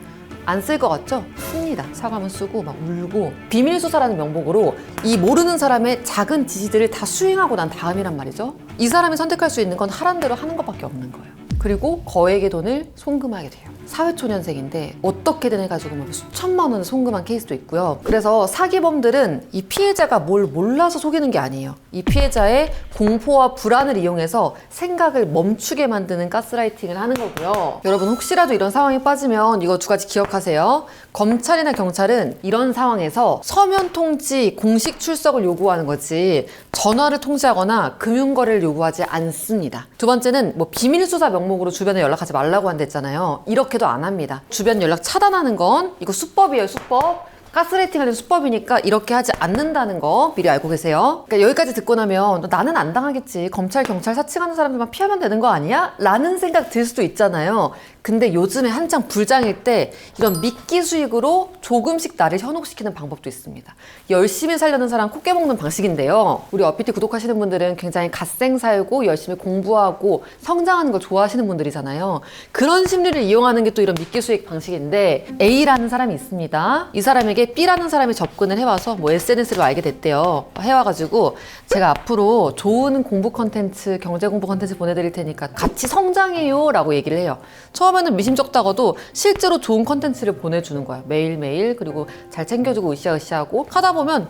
안 쓸 것 같죠? 씁니다. 사과문 쓰고 막 울고. 비밀 수사라는 명목으로 이 모르는 사람의 작은 지시들을 다 수행하고 난 다음이란 말이죠. 이 사람이 선택할 수 있는 건 하란 대로 하는 것밖에 없는 거예요. 그리고 거액의 돈을 송금하게 돼요. 사회초년생인데 어떻게든 해가지고 뭐 수천만 원을 송금한 케이스도 있고요. 그래서 사기범들은 이 피해자가 뭘 몰라서 속이는 게 아니에요. 이 피해자의 공포와 불안을 이용해서 생각을 멈추게 만드는 가스라이팅을 하는 거고요. 여러분 혹시라도 이런 상황에 빠지면 이거 두 가지 기억하세요. 검찰이나 경찰은 이런 상황에서 서면 통지, 공식 출석을 요구하는 거지 전화를 통지하거나 금융거래를 요구하지 않습니다. 두 번째는 뭐 비밀 수사 명목으로 주변에 연락하지 말라고 한다 했잖아요. 이렇게도 안 합니다. 주변 연락 차단하는 건 이거 수법이에요, 수법. 가스라이팅 하는 수법이니까 이렇게 하지 않는다는 거 미리 알고 계세요. 그러니까 여기까지 듣고 나면 나는 안 당하겠지, 검찰, 경찰 사칭하는 사람들만 피하면 되는 거 아니야? 라는 생각 들 수도 있잖아요. 근데 요즘에 한창 불장일 때 이런 미끼 수익으로 조금씩 나를 현혹시키는 방법도 있습니다. 열심히 살려는 사람 코 깨먹는 방식인데요. 우리 어피티 구독하시는 분들은 굉장히 갓생 살고 열심히 공부하고 성장하는 걸 좋아하시는 분들이잖아요. 그런 심리를 이용하는 게 또 이런 미끼 수익 방식인데, A라는 사람이 있습니다. 이 사람에게 B라는 사람이 접근을 해와서 뭐 SNS로 알게 됐대요. 해와가지고 제가 앞으로 좋은 공부 컨텐츠, 경제 공부 컨텐츠 보내드릴 테니까 같이 성장해요 라고 얘기를 해요. 처음에는 미심쩍다가도 실제로 좋은 컨텐츠를 보내주는 거야. 매일매일. 그리고 잘 챙겨주고 으쌰으쌰하고 하다 보면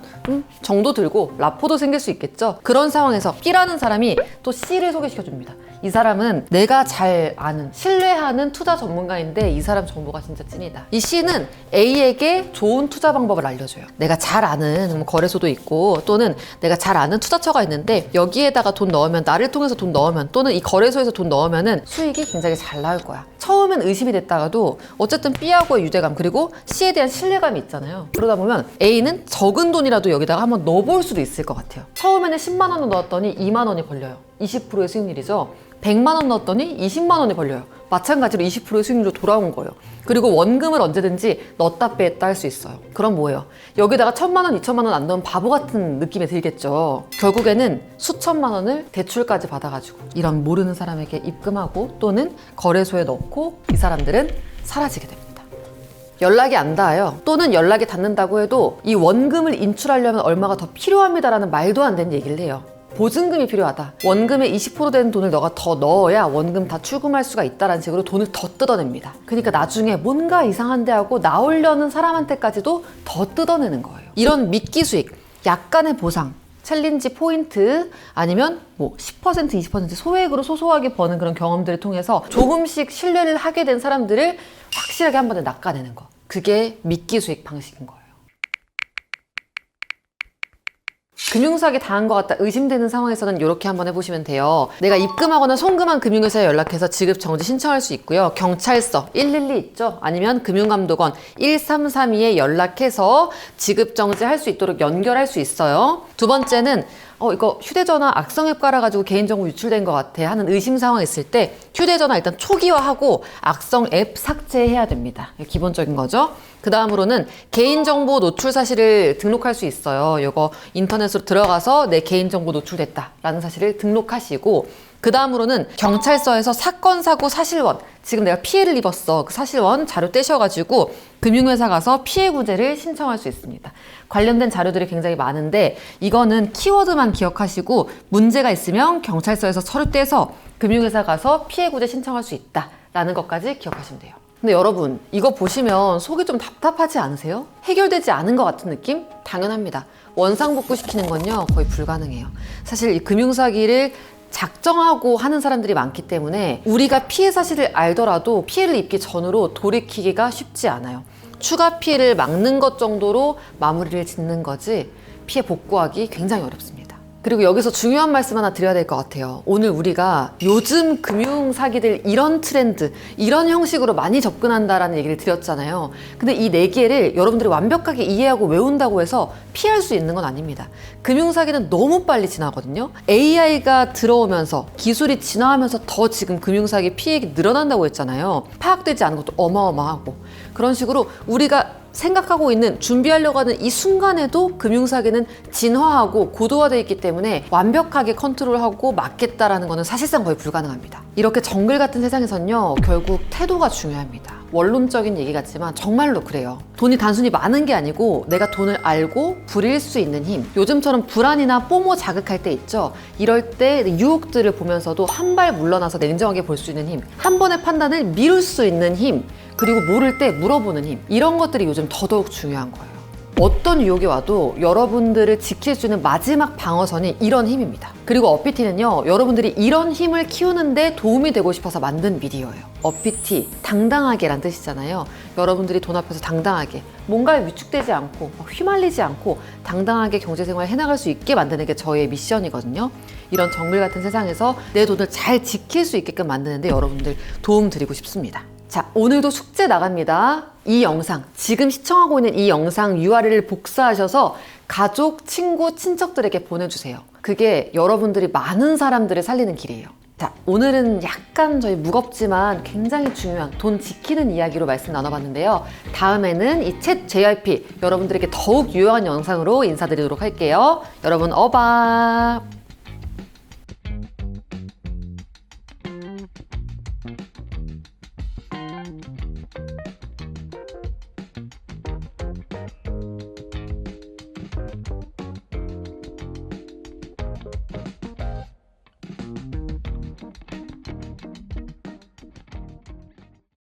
정도 들고 라포도 생길 수 있겠죠. 그런 상황에서 B라는 사람이 또 C를 소개시켜줍니다. 이 사람은 내가 잘 아는, 신뢰하는 투자 전문가인데 이 사람 정보가 진짜 찐이다. 이 C는 A에게 좋은 투자 방법을 알려줘요. 내가 잘 아는 거래소도 있고, 또는 내가 잘 아는 투자처가 있는데 여기에다가 돈 넣으면, 나를 통해서 돈 넣으면, 또는 이 거래소에서 돈 넣으면은 수익이 굉장히 잘 나올 거야. 처음엔 의심이 됐다가도 어쨌든 B하고의 유대감, 그리고 C에 대한 신뢰감이 있잖아요. 그러다 보면 A는 적은 돈이라도 여기다가 한번 넣어볼 수도 있을 것 같아요. 처음에는 10만 원을 넣었더니 2만 원이 벌려요. 20%의 수익률이죠. 100만 원 넣었더니 20만 원이 벌려요. 마찬가지로 20%의 수익률로 돌아온 거예요. 그리고 원금을 언제든지 넣었다 뺐다 할 수 있어요. 그럼 뭐예요? 여기다가 1,000만 원, 2,000만 원 안 넣으면 바보 같은 느낌이 들겠죠. 결국에는 수천만 원을 대출까지 받아가지고 이런 모르는 사람에게 입금하고 또는 거래소에 넣고 이 사람들은 사라지게 됩니다. 연락이 안 닿아요. 또는 연락이 닿는다고 해도 이 원금을 인출하려면 얼마가 더 필요합니다라는 말도 안 되는 얘기를 해요. 보증금이 필요하다. 원금의 20% 되는 돈을 너가 더 넣어야 원금 다 출금할 수가 있다라는 식으로 돈을 더 뜯어냅니다. 그러니까 나중에 뭔가 이상한데 하고 나오려는 사람한테까지도 더 뜯어내는 거예요. 이런 미끼 수익, 약간의 보상, 챌린지 포인트, 아니면 뭐 10%, 20% 소액으로 소소하게 버는 그런 경험들을 통해서 조금씩 신뢰를 하게 된 사람들을 확실하게 한 번에 낚아내는 거. 그게 미끼 수익 방식인 거예요. 금융사기 당한 것 같다 의심되는 상황에서는 이렇게 한번 해보시면 돼요. 내가 입금하거나 송금한 금융회사에 연락해서 지급정지 신청할 수 있고요. 경찰서 112 있죠? 아니면 금융감독원 1332에 연락해서 지급정지 할 수 있도록 연결할 수 있어요. 두 번째는 이거 휴대전화 악성앱 깔아가지고 개인정보 유출된 것 같아 하는 의심 상황이 있을 때 휴대전화 일단 초기화하고 악성앱 삭제해야 됩니다. 기본적인 거죠. 그 다음으로는 개인정보 노출 사실을 등록할 수 있어요. 이거 인터넷으로 들어가서 내 개인정보 노출됐다라는 사실을 등록하시고, 그 다음으로는 경찰서에서 사건, 사고, 사실원, 지금 내가 피해를 입었어, 그 사실원 자료 떼셔가지고 금융회사 가서 피해 구제를 신청할 수 있습니다. 관련된 자료들이 굉장히 많은데 이거는 키워드만 기억하시고 문제가 있으면 경찰서에서 서류 떼서 금융회사 가서 피해 구제 신청할 수 있다라는 것까지 기억하시면 돼요. 근데 여러분, 이거 보시면 속이 좀 답답하지 않으세요? 해결되지 않은 것 같은 느낌? 당연합니다. 원상복구 시키는 건요 거의 불가능해요. 사실 이 금융사기를 작정하고 하는 사람들이 많기 때문에 우리가 피해 사실을 알더라도 피해를 입기 전으로 돌이키기가 쉽지 않아요. 추가 피해를 막는 것 정도로 마무리를 짓는 거지 피해 복구하기 굉장히 어렵습니다. 그리고 여기서 중요한 말씀 하나 드려야 될 것 같아요. 오늘 우리가 요즘 금융 사기들 이런 트렌드, 이런 형식으로 많이 접근한다라는 얘기를 드렸잖아요. 근데 이 4개를 여러분들이 완벽하게 이해하고 외운다고 해서 피할 수 있는 건 아닙니다. 금융 사기는 너무 빨리 지나거든요. AI가 들어오면서 기술이 진화하면서 더 지금 금융 사기 피해가 늘어난다고 했잖아요. 파악되지 않은 것도 어마어마하고 그런 식으로 우리가 생각하고 있는 준비하려고 하는 이 순간에도 금융사기는 진화하고 고도화되어 있기 때문에 완벽하게 컨트롤하고 막겠다라는 것은 사실상 거의 불가능합니다. 이렇게 정글 같은 세상에선요 결국 태도가 중요합니다. 원론적인 얘기 같지만 정말로 그래요. 돈이 단순히 많은 게 아니고 내가 돈을 알고 부릴 수 있는 힘. 요즘처럼 불안이나 뽀모 자극할 때 있죠. 이럴 때 유혹들을 보면서도 한 발 물러나서 냉정하게 볼 수 있는 힘. 한 번의 판단을 미룰 수 있는 힘. 그리고 모를 때 물어보는 힘. 이런 것들이 요즘 더더욱 중요한 거예요. 어떤 유혹이 와도 여러분들을 지킬 수 있는 마지막 방어선이 이런 힘입니다. 그리고 어피티는요, 여러분들이 이런 힘을 키우는데 도움이 되고 싶어서 만든 미디어예요. 어피티, 당당하게란 뜻이잖아요. 여러분들이 돈 앞에서 당당하게 뭔가에 위축되지 않고 휘말리지 않고 당당하게 경제생활을 해나갈 수 있게 만드는 게 저의 미션이거든요. 이런 정글 같은 세상에서 내 돈을 잘 지킬 수 있게끔 만드는데 여러분들 도움 드리고 싶습니다. 자, 오늘도 숙제 나갑니다. 이 영상, 지금 시청하고 있는 이 영상 URL을 복사하셔서 가족, 친구, 친척들에게 보내주세요. 그게 여러분들이 많은 사람들을 살리는 길이에요. 자, 오늘은 약간 저희 무겁지만 굉장히 중요한 돈 지키는 이야기로 말씀 나눠봤는데요. 다음에는 이 챗 JYP 여러분들에게 더욱 유용한 영상으로 인사드리도록 할게요. 여러분 어바!